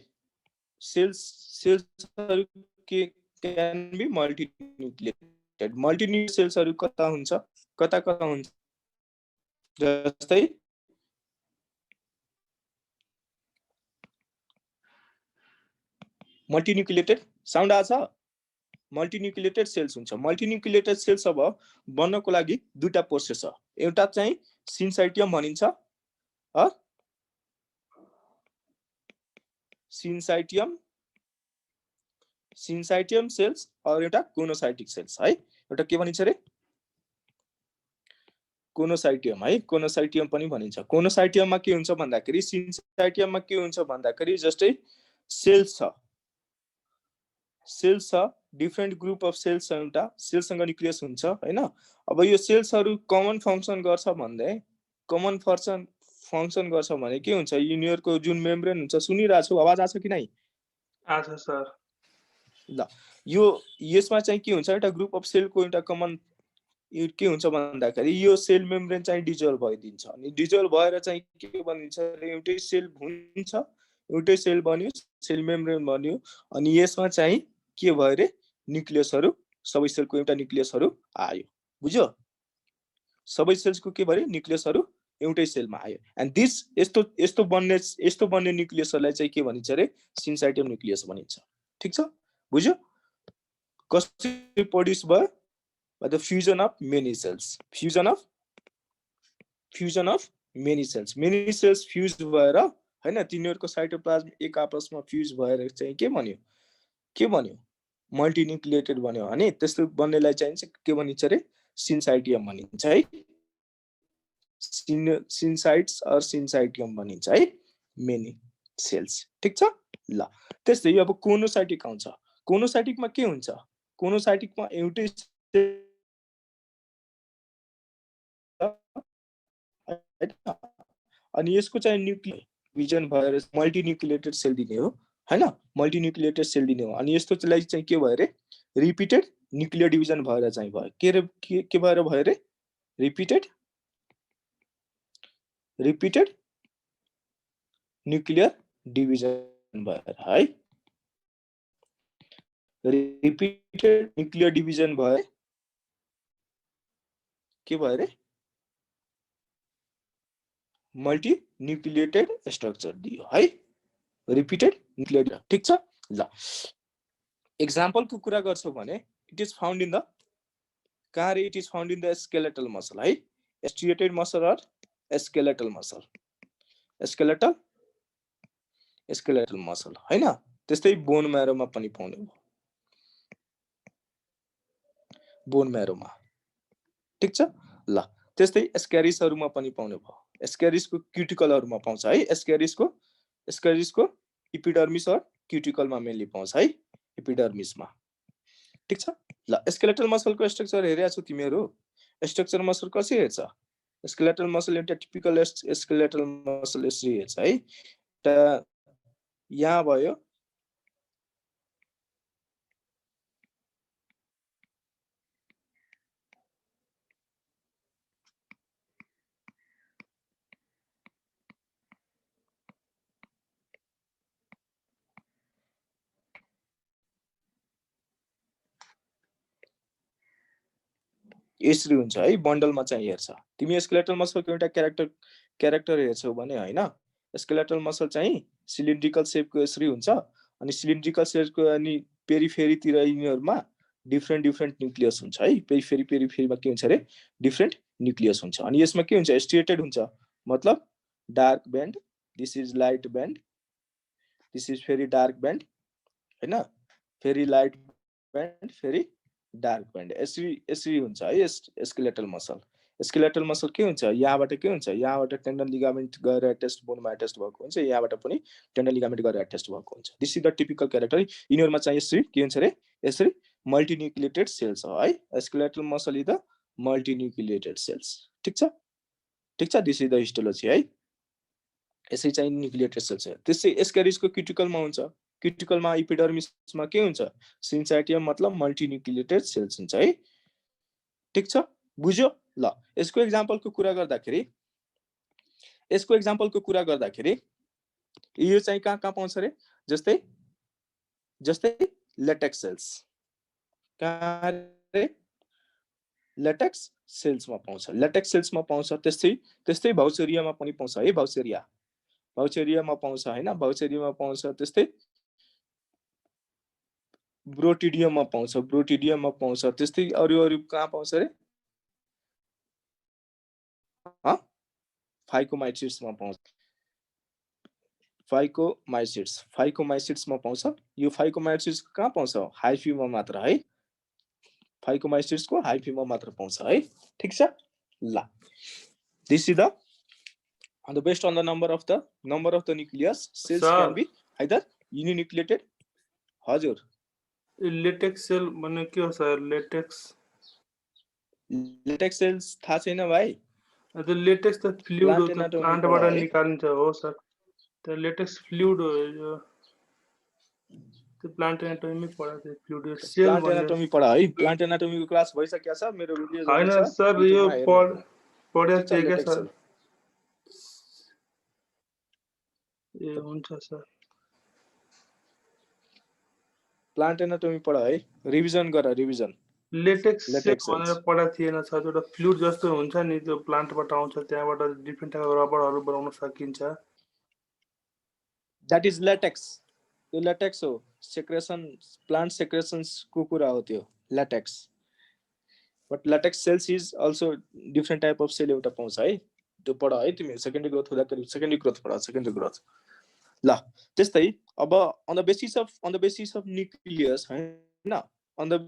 सेल्सहरु के क्यान बी मल्टिन्युक्लिएटेड मल्टिन्युक्लिएटेड सेल्सहरु कता हुन्छ जस्तै मल्टिन्युक्लिएटेड साउन्ड आछ मल्टिन्युक्लिएटेड सेल्स हुन्छ मल्टिन्युक्लिएटेड सेल्स अब बन्नको लागि दुईटा प्रोसेस छ एउटा चाहिँ सिन्साइटियम भनिन्छ सिन्साइटियम सेल्स और एउटा कोनोसाइटिक सेल्स है एउटा के भनिन्छ रे कोनोसाइटियम है कोनोसाइटियम पनि भनिन्छ कोनोसाइटियममा के हुन्छ भन्दाखेरि सिन्साइटियममा के हुन्छ भन्दाखेरि जस्तै सेल्स छ डिफरेंट ग्रुप अफ सेल्स एउटा सेलसँग न्यूक्लियस हुन्छ हैन अब यो सेल्सहरु कमन फंक्सन गर्छ भन्दै कमन फंक्सन गर्छ भने के हुन्छ यिनीहरुको जुन मेम्ब्रेन हुन्छ सुनिरा छु आवाज आछ कि नै आछ सर ल यो यसमा चाहिँ के हुन्छ एउटा ग्रुप अफ सेलको एउटा कमन के हुन्छ भन्दाखेरि यो सेल मेम्ब्रेन चाहिँ डिजोल्भ भइदिन्छ अनि डिजोल्भ भएर चाहिँ के भनिन्छ एउटै सेल हुन्छ एउटै सेल बन्यो सेल मेम्ब्रेन बन्यो अनि यसमा चाहिँ के भयो रे न्यूक्लियसहरु सबै सेलको एउटा न्यूक्लियसहरु आयो बुझ्यो सबै सेल्सको के भयो न्यूक्लियसहरु एउटै सेलमा आयो एन्ड दिस यस्तो बन्ने न्यूक्लियसहरुलाई चाहिँ के भनिन्छ रे सिन्साइटियम न्यूक्लियस भनिन्छ ठीक छ बुझ्यो कसरी प्रोड्युस भयो by the fusion of many cells fusion of many cells fuse भएर हैन तिनीहरुको साइटोप्लाज्म एक आपसमा फ्यूज भएर चाहिँ के बन्यो मल्टिन्युक्लिएटेड बन्यो अनि त्यस्तो बन्नेलाई चाहिँ के भनिन्छ रे सिन्साइटियम भनिन्छ है सिन्साइट्स और सिन्साइटियम भनिन्छ है मेनी सेल्स ठीक छ ल त्यस्तै अब कोनोसाइटिक आउँछ कोनोसाइटिकमा के हुन्छ कोनोसाइटिकमा एउटै अनि यसको चाहिँ न्यूक्लियर डिभिजन भएर मल्टिन्युक्लिएटेड सेल दिने हो हैन मल्टिन्युक्लिएटेड सेल दिने हो अनि यस्तो चाहिँ के भयो रे रिपिटेड न्यूक्लियर डिभिजन भएर चाहिँ भयो के भएर भयो रे रिपिटेड न्यूक्लियर डिभिजन भएर है रिपिटेड न्यूक्लियर डिभिजन भएर के भयो रे मल्टिन्युक्लिएटेड स्ट्रक्चर दियो है रिपिटेड न्यूक्लियर ठीक छ ल एक्जाम्पल को कुरा गर्छौ भने it is found in the car it is found in the skeletal muscle है स्ट्रिएटेड मसल और स्केलेटल मसल स्केलेटल मसल हैन त्यस्तै बोन म्यारोमा पनि पाउने भयो बोन म्यारोमा ठीक छ ल त्यस्तै स्क्यारिसहरुमा पनि पाउने भयो स्क्यारिसको क्युटिकलहरुमा पाउँछ है स्क्यारिसको एपिडर्मिस और क्युटिकलमा मेनली पाउँछ है एपिडर्मिसमा ठीक छ ल स्केलेटल मसलको स्ट्रक्चर हेरेका छौ तिमीहरु स्ट्रक्चर मसल कसरी हेर्छ स्केलेटल मसल एउटा टिपिकल स्केलेटल मसल यसरी हेर्छ है त यहाँ भयो यसरी हुन्छ है बन्डलमा चाहिँ हेर्छ तिमी स्केलेटल मसलको एउटा क्यारेक्टर हेर्छौ भने हैन स्केलेटल मसल चाहिँ सिलिन्ड्रिकल शेपको यसरी हुन्छ अनि सिलिन्ड्रिकल शेपको अनि पेरिफेरीतिर यिनीहरुमा डिफरेंट न्यूक्लियस हुन्छ है पेरिफेरीमा के हुन्छ रे डिफरेंट न्यूक्लियस हुन्छ अनि यसमा के हुन्छ स्ट्रिएटेड हुन्छ मतलब dark band this is light band this is फेरि डार्क बैंड हैन फेरि लाइट बैंड फेरि डार्क बैंड यसरी हुन्छ है स्केलेटल मसल के हुन्छ यहाँबाट के हुन्छ यहाँबाट टेन्डन लिगामेन्ट गएर अट्याच्ड बोनमा अट्याच्ड भएको हुन्छ यहाँबाट पनि टेन्डन लिगामेन्ट गएर अट्याच्ड भएको हुन्छ this is the typical character यिनीहरुमा चाहिँ यसरी के हुन्छ रे यसरी मल्टिन्युक्लिएटेड सेल्स हो है skeletal muscle is the multinucleated cells ठीक छ दिस इज द हिस्टोलोजी है यसरी चाहिँ न्युक्लिएटेड सेल्स हो त्यसै स्क्यारिसको क्युटिकलमा हुन्छ क्युटिकलमा एपिडर्मिसमा के हुन्छ सिन्साइटियम मतलब मल्टिन्युक्लिएटेड सेल्स हुन्छ है ठीक छ बुझ्यो ल यसको एक्जाम्पलको कुरा गर्दाखेरि यसको एक्जाम्पलको कुरा गर्दाखेरि यो चाहिँ कहाँ पाउँछ रे? जस्तै लेटेक्स सेल्स कहाँ रे? लेटेक्स सेल्समा पाउँछ। लेटेक्स सेल्समा पाउँछ। त्यस्तै भाउचेरियामा पनि पाउँछ है। भाउचेरियामा पाउँछ हैन? भाउचेरियामा पाउँछ। त्यस्तै ब्रोटिडियममा पाउँछ। त्यस्तै अरु कहाँ पाउँछ रे? फाइकोमाइसिट्समा पाउँछ। फाइकोमाइसिट्समा पाउँछ। यो फाइकोमाइसिट्स कहाँ पाउँछ? हाइफीमा मात्र है। फाइकोमाइसिट्सको हाइफीमा मात्र पाउँछ है। ठीक छ ल। This is the based on the number of the nucleus, cells Sir. can be either uninucleated. हजुर लेटेक्स सेल भन्ने के हो सर? लेटेक्स सेल्स थाहा छैन भाइ? त्यो लेटेक्स त फ्लुइड हो, Plant त्यो anatomy प्लान्टबाट पढ है। निकालिन्छ हो सर। त्यो लेटेक्स फ्लुइड हो यो। त्यो प्लान्ट एनाटोमी पढाएको थियो फ्लुइड सेल प्लान्ट भन्ने। एनाटोमी पढ है। प्लान्ट एनाटोमीको क्लास भइसक्यो छ। मेरो भिडियो हैन छ सर, यो पढाएको थियो क्या लेटेक्स सर। सेल। ए हुन्छ सर। प्लान्ट एनाटोमी पढ है। रिभिजन गर रिभिजन। लेटेक्स सेल लेटेक्स भनेर सेल्स पढाएको थिएन सर। एउटा फ्लुइड जस्तो हुन्छ नि, त्यो प्लान्टबाट आउँछ, त्यहाँबाट डिफ्रेन्ट टाइपको रबरहरू बनाउन सकिन्छ। That is latex. त्यो लेटेक्स हो। सेक्रेसन प्लान्ट सेक्रेसन्स को कुरा हो त्यो latex. But latex cells is also different type of cell एउटा पाउँछ है। त्यो पढ है तिमी। सेकेन्डरी ग्रोथ हुँदाखेरि सेकेन्डरी ग्रोथ पढ। सेकेन्डरी ग्रोथ ल। त्यस्तै अब on the basis of nucleus हैन, on the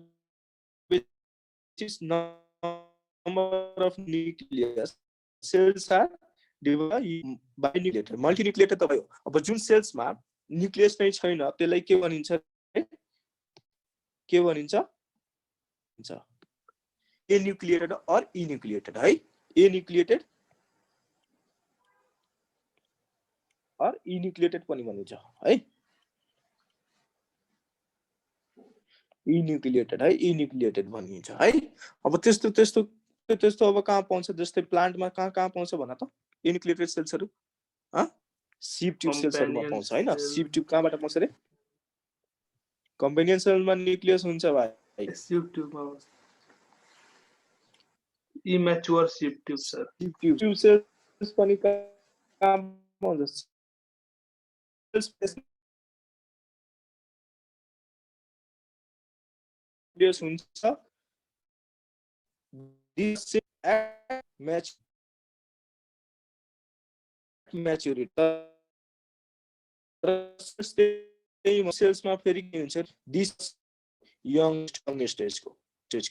basis number of nucleus, cells are divided by nucleated, multinucleated त भयो। अब जुन सेल्समा न्यूक्लियस नै छैन त्यसलाई के भनिन्छ? एन्युक्लिएटेड और इन्युक्लिएटेड है। एन्युक्लिएटेड और इन्युक्लिएटेड पनि भनिन्छ है। इन्युक्लिएटेड भनिन्छ है। अब त्यस्तो अब कहाँ पाउँछ? जस्तै प्लान्टमा कहाँ पाउँछ भन त? इन्युक्लिएटेड सेल्सहरु सिप ट्युब सेल्सहरुमा पाउँछ हैन? सिप ट्युब कहाँबाट पाउँछ रे? कम्पेनियन सेलमा न्यूक्लियस हुन्छ भाइ। सिप ट्युबमा इम्याच्योर सिप ट्युब सर। सिप ट्युब सेल्स पनि कहाँ पाउँछ? न्यूक्लियस हुन्छ। दिस म्याच्युरिटी सेल्समा फेरि के हुन्छ? दिस यङ स्टेजको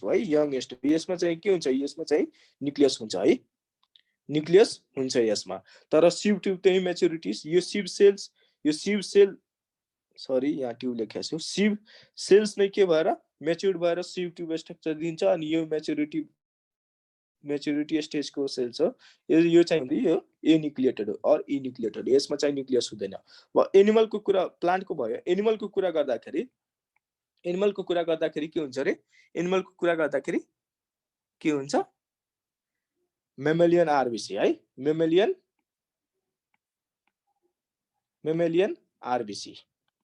है। Young stage. यसमा चाहिँ के हुन्छ? यसमा चाहिँ न्यूक्लियस हुन्छ है। न्यूक्लियस हुन्छ यसमा। तर सिप ट्युब चाहिँ म्याच्युरिटीज। यो सिप सेल सरी यहाँ ट्युब लेखेको छु। सिप सेल्स नै के भएर म्याच्युर्ड भएर सिप ट्युब स्ट्रक्चर दिन्छ। अनि यो म्याच्युरिटी स्टेजको सेल्स हो। यो चाहिँ यो एन्युक्लिएटेड और इन्युक्लिएटेड। यसमा चाहिँ न्यूक्लियस हुँदैन। अब एनिमलको कुरा प्लान्टको भयो। एनिमलको कुरा गर्दाखेरि के हुन्छ रे? एनिमलको कुरा गर्दाखेरि के हुन्छ? मेमेलियन आरबीसी है। Mammalian RBC.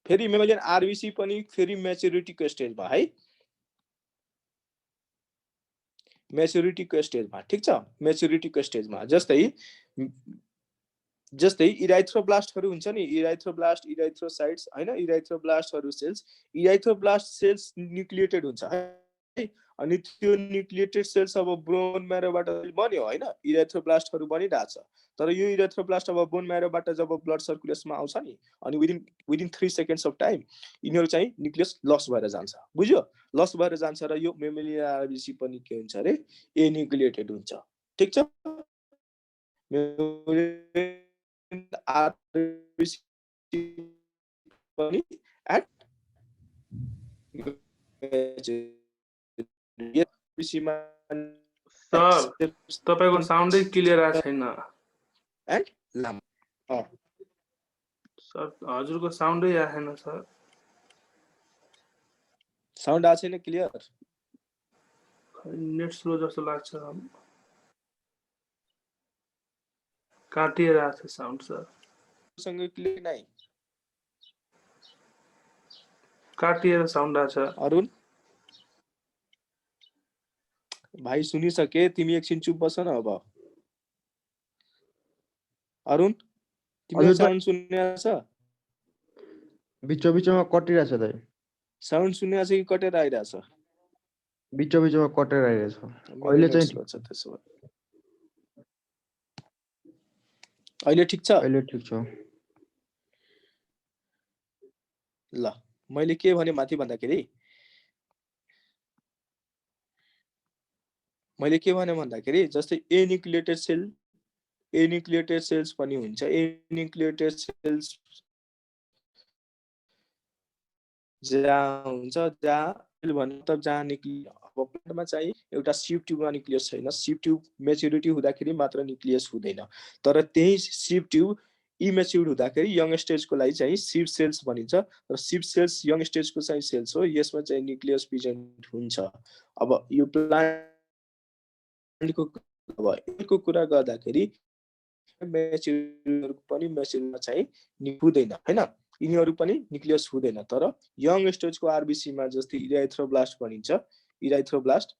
फेरि मेमेलियन आरबीसी पनि फेरि म्याच्युरिटीको स्टेजमा है। म्याच्युरिटीको स्टेजमा। ठीक छ? म्याच्युरिटीको स्टेजमा। जस्तै इराइथ्रोब्लास्टहरु हुन्छ नि। इराइथ्रोब्लास्ट, इराइथ्रोसाइट्स हैन? इराइथ्रोब्लास्टहरु इराइथ्रोब्लास्ट सेल्स न्यूक्लिएटेड हुन्छ है। अनि त्यो न्यूक्लिएटेड सेल्स अब बोन म्यारोबाट बन्यो हैन? इराइथ्रोब्लास्टहरु बनिरहेछ। तर यो इराइथ्रोब्लास्ट अब बोन म्यारोबाट जब ब्लड सर्कुलेसनमा आउँछ नि, अनि विदिन 3 सेकेन्ड्स अफ टाइम यिनीहरु चाहिँ न्यूक्लियस लस भएर जान्छ। बुझ्यो? लस भएर जान्छ र यो मेमेलियन आरबीसी पनि के हुन्छ रे? एन्युक्लिएटेड हुन्छ। ठीक छ? आरबीसी पनि एट सर तपाईको साउन्डै क्लियर आएको छैन। एन्ड लाम सर हजुरको साउन्डै आएन सर। साउन्ड आएको छैन क्लियर? नेट स्लो जस्तो लाग्छ। काटिएर आएको छ साउन्ड सर, सँग क्लियर नै काटिएर साउन्ड आएको छ। अरुण भाइ सुनिसके, तिमी एकछिन चुप बस न अब। अरुण तिमीले हजुर दाइ। साउन्ड सुनिरहेको छ? बिचमा कटिरहेछ दाइ, साउन्ड सुनिरहेको छ कि कटेर आइरहेछ? बिचमा कटेर आइरहेछ। मेरो अहिले नेट चाहिँ स्लो छ त्यसो भए। अहिले ठिक छ? अहिले ठिक छ। ल मैले के भने माथि भन्दाखेरि, जस्तै एन्युक्लिएटेड सेल्स पनि हुन्छ। एन्युक्लिएटेड सेल्स जहाँ हुन्छ, मतलब जहाँ न्युक्लियस, अब प्लान्टमा चाहिँ एउटा सिप ट्युबमा न्युक्लियस छैन। सिप ट्युब मेच्युरिटी हुँदाखेरि मात्र न्युक्लियस हुँदैन, तर त्यही सिप ट्युब इमेच्युर्ड हुँदाखेरि यङ स्टेजको लागि चाहिँ सिप सेल्स भनिन्छ। र सिप सेल्स यङ स्टेजको चाहिँ सेल्स हो, यसमा चाहिँ न्युक्लियस प्रेजेन्ट हुन्छ। अब यो प्लान्टको कुरा गर्दाखेरि मेच्युरिटी पनि मेच्युरमा चाहिँ हुँदैन हैन, यिनीहरू पनि न्युक्लियस हुँदैन। तर यङ स्टेजको आरबिसी मा जस्तै इराइथ्रोब्लास्ट भनिन्छ। इराइथ्रोब्लास्ट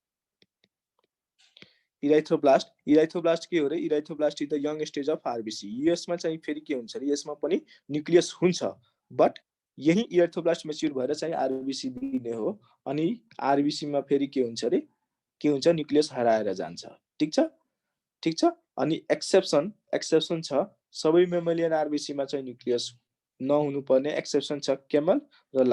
के हो रे? Erythroblast is the young stage of RBC. यसमा चाहिँ फेरि के हुन्छ रे? यसमा पनि न्युक्लियस हुन्छ, बट यही इराइथ्रोब्लास्ट मेच्युर भएर चाहिँ आरबिसी दिने हो। अनि आरबिसी मा फेरि के हुन्छ रे? के हुन्छ? न्युक्लियस हराएर जान्छ। ठीक छ? अनि एक्सेप्सन छ, सबै मेमलियन आरबिसी मा चाहिँ न्युक्लियस नहुनु पर्ने एक्सेप्सन छ केमल र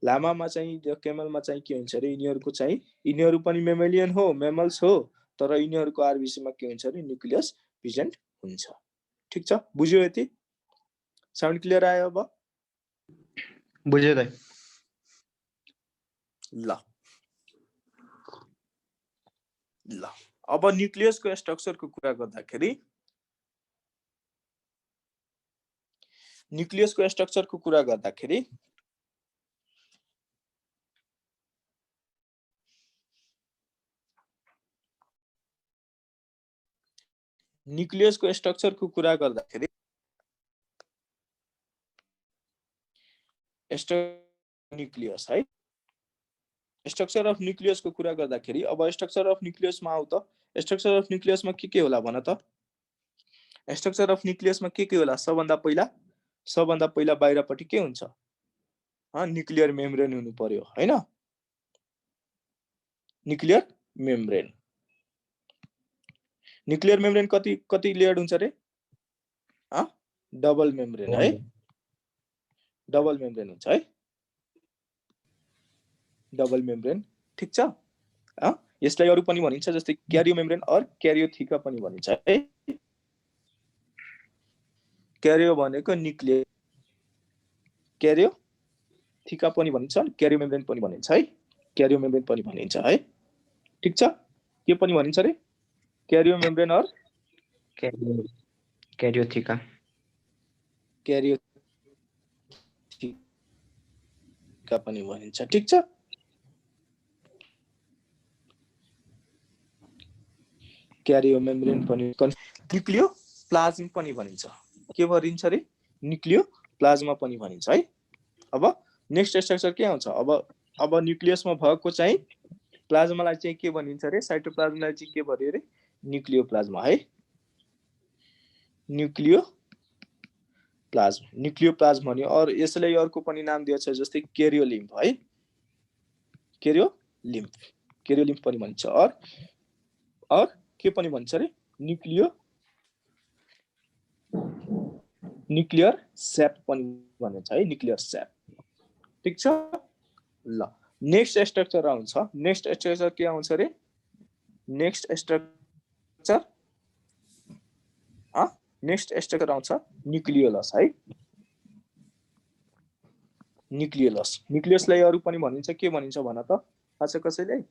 लामामा चाहिँ, केमलमा चाहिँ के हुन्छ रे? यिनीहरू पनि मेमलियन हो, मेमल्स हो, तर यिनीहरूको आरबिसी मा के हुन्छ रे? न्युक्लियस प्रेजेन्ट हुन्छ। ठीक छ? बुझ्यो यति? साउन्ड क्लियर आयो अब? बुझ्यो दाइ। ल अब न्युक्लियसको स्ट्रक्चरको कुरा गर्दाखेरि, स्ट्रक्चर अफ न्युक्लियसको कुरा गर्दाखेरि अब स्ट्रक्चर अफ न्युक्लियसमा आउ त। स्ट्रक्चर अफ न्युक्लियसमा के होला भन त? स्ट्रक्चर अफ न्युक्लियसमा के होला? सबभन्दा पहिला बाहिरपट्टि के हुन्छ? न्युक्लियर मेम्ब्रेन हुनु पर्यो हैन? न्युक्लियर मेम्ब्रेन कति लेयर्ड हुन्छ रे? डबल मेम्ब्रेन है, डबल मेम्ब्रेन हुन्छ है, डबल मेम्ब्रेन। ठीक छ? यसलाई अरु पनि भनिन्छ, जस्तै क्यारियो मेम्ब्रेन और क्यारियोथिका पनि भनिन्छ है। क्यारियो भनेको न्युक्लियर, क्यारियोथिका पनि भनिन्छ, क्यारियो मेम्ब्रेन पनि भनिन्छ है, क्यारियो मेम्ब्रेन पनि भनिन्छ है। ठीक छ? के पनि भनिन्छ रे? क्यारियो मेम्ब्रेन और क्यारियोथिका पनि भनिन्छ। ठीक छ? क्यारियो मेम्ब्रेन पनि, न्युक्लियो प्लाज्म पनि भनिन्छ। के भनिन्छ रे? न्युक्लियो प्लाज्मा पनि भनिन्छ है। अब नेक्स्ट स्ट्रक्चर के आउँछ? अब न्युक्लियसमा भएको चाहिँ प्लाज्मालाई चाहिँ के भनिन्छ रे? साइटोप्लाज्मलाई चाहिँ के भन्यो रे? न्युक्लियोप्लाज्मा है, न्युक्लियोप्लाज्म भन्यो। और यसलाई अर्को पनि नाम दिएको छ, जस्तै क्यारियोलिम्फ है, क्यारियोलिम्फ पनि भनिन्छ। और के पनि भन्छ रे? न्युक्लियर स्याप पनि भनिन्छ है, न्युक्लियर स्याप। ठीक छ? ल नेक्स्ट स्ट्रक्चर आउँछ। नेक्स्ट स्ट्रक्चर के आउँछ रे? नेक्स्ट स्ट्रक्चर आउँछ न्युक्लियोलस है, न्युक्लियसलाई अरु पनि भनिन्छ। के भनिन्छ भन त? थाहा छ कसैले?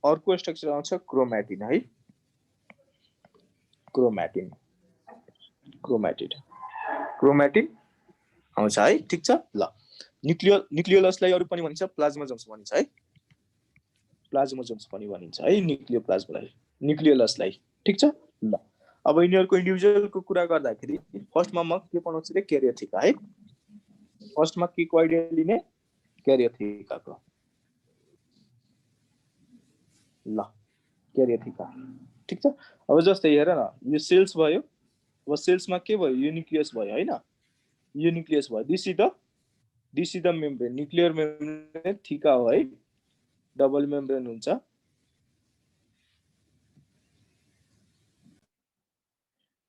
अर्को स्ट्रक्चर आउँछ क्रोमेटिन है, क्रोमेटिन आउँछ है। ठीक छ? ल न्युक्लियोलसलाई अरु पनि भनिन्छ प्लाज्मोजम्स भनिन्छ है, प्लाज्मोजम्स पनि भनिन्छ है न्युक्लियोप्लाज्मलाई, न्युक्लियोलसलाई। ठीक छ? ल अब यिनीहरूको इन्डिभिजुअलको कुरा गर्दाखेरि फर्स्टमा म के बनाउँछु रे क्यारियर थिका है फर्स्टमा के को आइडिया लिने क्यारियर थिकाको ल क्यारियर थिका ठीक छ अब जस्तै हेर न यो सेल्स भयो अब सेल्समा के भयो यो न्यूक्लियस भयो हैन यो न्यूक्लियस भयो this is the membrane nuclear membrane थिका हो है डबल मेम्ब्रेन हुन्छ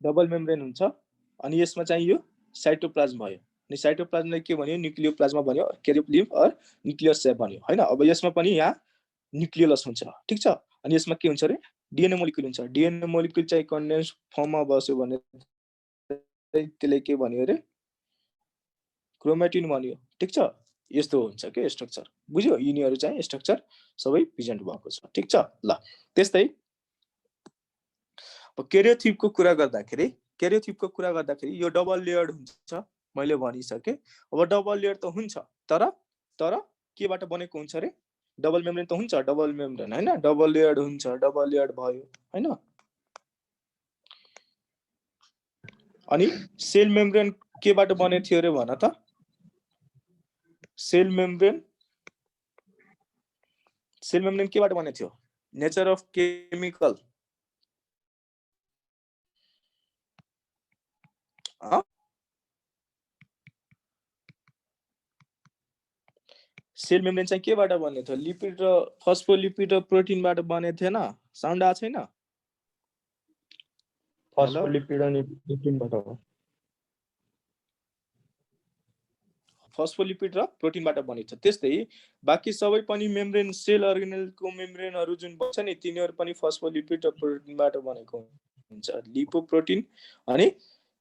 डबल मेम्ब्रेन हुन्छ अनि यसमा चाहिँ यो साइटोप्लाज्म भयो अनि साइटोप्लाज्मलाई के भन्यो न्यूक्लियोप्लाज्मा भन्यो क्यारियोप्लिप अर न्यूक्लियर सेप भन्यो हैन अब यसमा पनि यहाँ न्यूक्लियोलस हुन्छ ठीक छ अनि यसमा के हुन्छ रे डीएनए मोलिक्युल हुन्छ डीएनए मोलिक्युल चाहिँ कन्डेन्स फर्ममा बस्यो भने त्यसले के भन्यो रे क्रोमेटिन भन्यो ठीक छ यस्तो हुन्छ के स्ट्रक्चर बुझ्यो यिनीहरु चाहिँ स्ट्रक्चर सबै प्रेजेन्ट भएको छ ठीक छ ल त्यस्तै अब क्यारियोथिपको कुरा गर्दाखेरि यो डबल लेयर्ड हुन्छ मैले भनिसके अब डबल लेयर त हुन्छ तर केबाट बनेको हुन्छ रे डबल मेम्ब्रेन त हुन्छ डबल मेम्ब्रेन हैन डबल लेयर्ड हुन्छ डबल लेयर्ड भयो हैन अनि सेल मेम्ब्रेन केबाट बनेको थियो रे भन त सेल मेम्ब्रेन केबाट बनेको थियो nature of chemical cell membrane चाहिँ केबाट बनेको थियो लिपिड र फस्फोलिपिड र प्रोटिनबाट बनेको थिएन साउन्ड आएको छैन फस्फोलिपिड अनि प्रोटिनबाट हो फस्फोलिपिड र प्रोटिनबाट बनेको छ त्यस्तै बाकी सबै पनि मेम्ब्रेन सेल अर्गेनेलको मेम्ब्रेनहरु जुन बन्छ नि तिनीहरु पनि फस्फोलिपिड र प्रोटिनबाट बनेको हुन्छ लिपोप्रोटिन अनि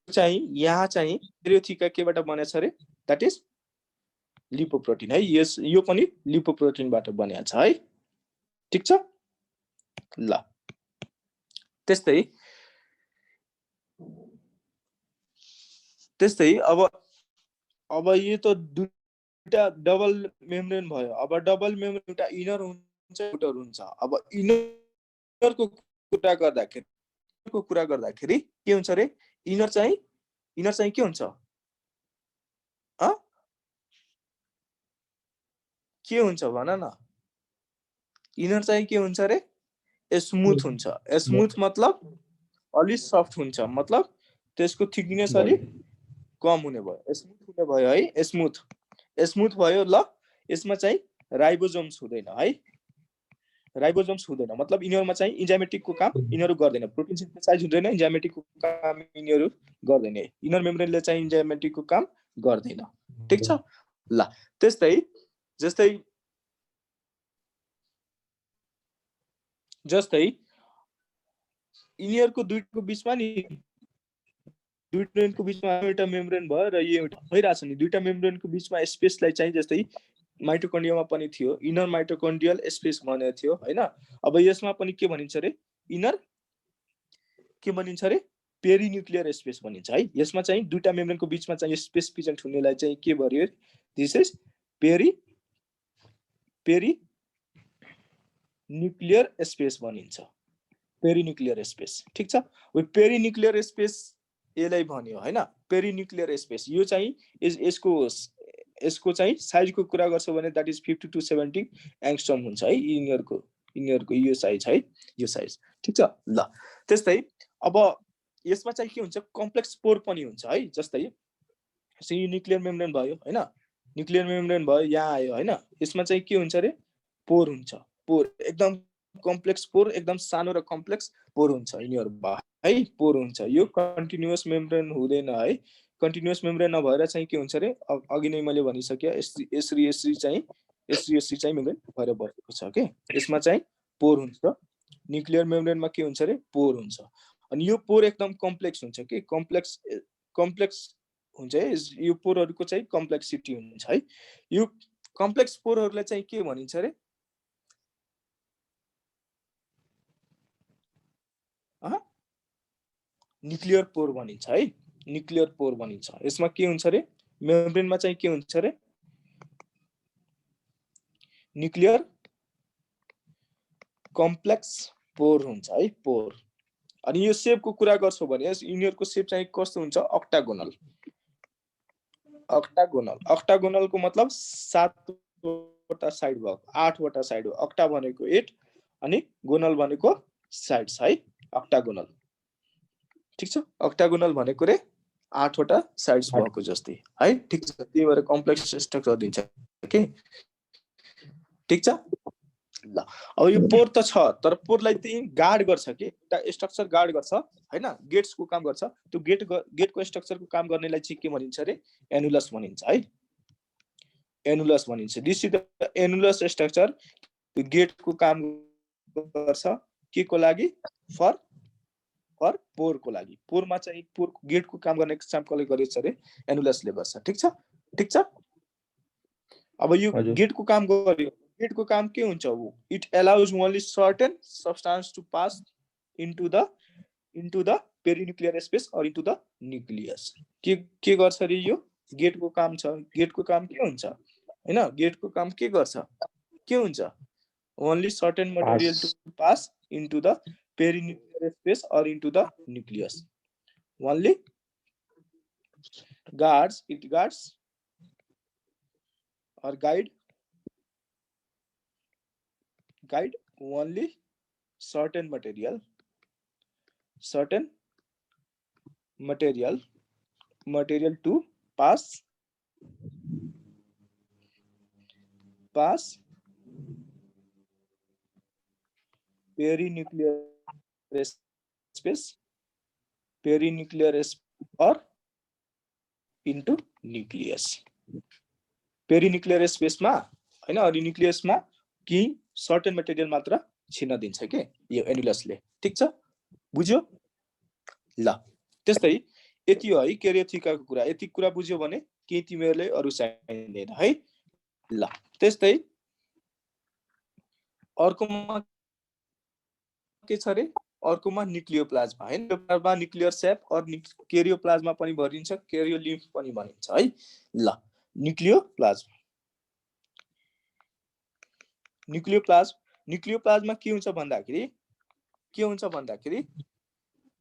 चाहिँ यहाँ चाहिँ क्यारियोथिका केबाट बनेछ रे दैट इज लिपोप्रोटिन है यो पनि लिपोप्रोटिनबाट बनेको छ है ठीक छ ल त्यस्तै अब यो त दुईटा डबल मेम्ब्रेन भयो अब डबल मेम्ब्रेन एउटा इनर हुन्छ आउटर हुन्छ अब इनरको कुरा गर्दाखेरि के हुन्छ रे इनर चाहिँ के हुन्छ के हुन्छ भन न इनर चाहिँ के हुन्छ रे स्मूथ हुन्छ स्मूथ मतलब अलि सफ्ट हुन्छ मतलब त्यसको थिकनेस अलि कम हुने भयो स्मूथ हुने भयो है स्मूथ भयो ल यसमा चाहिँ राइबोसोम्स हुँदैन मतलब इनरमा चाहिँ इन्जाइमेटिकको काम इनहरु गर्दैन प्रोटिन सिन्थेसाइज हुँदैन इन्जाइमेटिकको काम इनहरु गर्दैन इनर मेम्ब्रेनले चाहिँ इन्जाइमेटिकको काम गर्दैन ठीक छ ल त्यस्तै जस्तै इनहरुको दुईटको बीचमा नि दुईटको बीचमा एउटा मेम्ब्रेन भयो र यो एउटा भइराछ नि दुईटा मेम्ब्रेनको बीचमा स्पेसलाई चाहिँ जस्तै माइटोकन्ड्रियामा पनि थियो इनर माइटोकन्ड्रियल स्पेस भनेको थियो हैन अब यसमा पनि के भनिन्छ रे इनर के भनिन्छ रे पेरिन्युक्लियर स्पेस भनिन्छ है यसमा चाहिँ दुईटा मेम्ब्रेनको बीचमा चाहिँ स्पेस प्रेजेन्ट हुनेलाई चाहिँ के भनियो दिस इज पेरिन्युक्लियर स्पेस भनिन्छ पेरिन्युक्लियर स्पेस ठीक छ यो पेरिन्युक्लियर स्पेस यसलाई भन्यो हैन पेरिन्युक्लियर स्पेस यो चाहिँ यसको चाहिँ साइजको कुरा गर्छ भने दैट इज 50 to 70 एंगस्ट्रम हुन्छ है इनहरुको यो साइज है यो साइज ठीक छ ल त्यस्तै अब यसमा चाहिँ के हुन्छ कम्प्लेक्स पोर पनि हुन्छ है जस्तै यो न्यूक्लियर मेम्ब्रेन भयो हैन न्यूक्लियर मेम्ब्रेन भयो यहाँ आयो हैन यसमा चाहिँ के हुन्छ रे पोर हुन्छ पोर एकदम कम्प्लेक्स पोर एकदम सानो र कम्प्लेक्स पोर हुन्छ यिनीहरु है पोर हुन्छ यो कन्टिन्युअस मेम्ब्रेन हुँदैन है कन्टिन्युअस मेम्ब्रेन नभएर चाहिँ के हुन्छ रे अघि नै मैले भनिसके एसरी चाहिँ मेम्ब्रेन भएर बसेको छ के यसमा चाहिँ पोर हुन्छ न्यूक्लियर मेम्ब्रेनमा के हुन्छ रे पोर हुन्छ अनि यो पोर एकदम कम्प्लेक्स हुन्छ के कम्प्लेक्स हुन्छ है यो पोरहरुको चाहिँ कम्प्लेक्सिटी हुन्छ है यो कम्प्लेक्स पोरहरुलाई चाहिँ के भनिन्छ रे न्यूक्लियर पोर भनिन्छ है न्यूक्लियर पोर भनिन्छ यसमा के हुन्छ रे मेम्ब्रेनमा चाहिँ के हुन्छ रे न्यूक्लियर कम्प्लेक्स पोर हुन्छ है पोर अनि यो सेपको कुरा गर्छौ भने यिनीहरुको सेप चाहिँ कस्तो हुन्छ अक्टागोनल अक्टागोनलको मतलब 7 वटा साइड भयो 8 वटा साइड हो अक्टा भनेको 8 अनि गोनल भनेको साइड्स है अक्टागोनल ठीक छ अक्टागोनल भनेको रे 8 वटा साइड्स भएको जस्तै है ठीक छ त्यही भएर कम्प्लेक्स स्ट्रक्चर दिन्छ के ठीक छ ल अब यो पोर त छ तर पोरलाई चाहिँ गार्ड गर्छ के एउटा स्ट्रक्चर गार्ड गर्छ हैन गेट्सको काम गर्छ त्यो गेटको स्ट्रक्चरको काम गर्नेलाई चाहिँ के भनिन्छ रे एनुलस भनिन्छ है एनुलस भनिन्छ this is the annulus structure गेटको काम गर्छ के को लागि फर पोरको लागि पोरमा चाहिँ पोर गेटको काम गर्ने काम कसले गरेछ रे एनुलसले गर्छ ठीक छ अब यो गेटको काम गर्यो गेटको काम के हुन्छ it allows only certain substance to pass into the perinuclear space और इन्टु द न्यूक्लियस के गर्छ रे यो गेटको काम छ गेटको काम के हुन्छ हैन गेटको काम के गर्छ के हुन्छ only certain material to pass into the perinuclear space or into the nucleus only guards or guide only certain material to pass पेरिन्युक्लियर or into nucleus पेरिन्युक्लियर स्पेसमा हैन अनि न्यूक्लियसमा कि सर्टेन मटेरियल मात्र छिन्न दिन्छ के यो एनुलसले ठीक छ बुझ्यो ल त्यस्तै यति हो है क्यारियोथिकाको कुरा यति कुरा बुझ्यो भने के तिमीहरुले अरु चाहिँदैन है ल त्यस्तै अर्कोमा के छ रे अर्कोमा न्यूक्लियोप्लाज्मा हैन प्लाज्मा न्यूक्लियर सेप और क्यारियोप्लाज्मा पनि भनिन्छ क्यारियोलिम्फ पनि भनिन्छ है ल न्यूक्लियोप्लाज्मा के हुन्छ भन्दाखेरि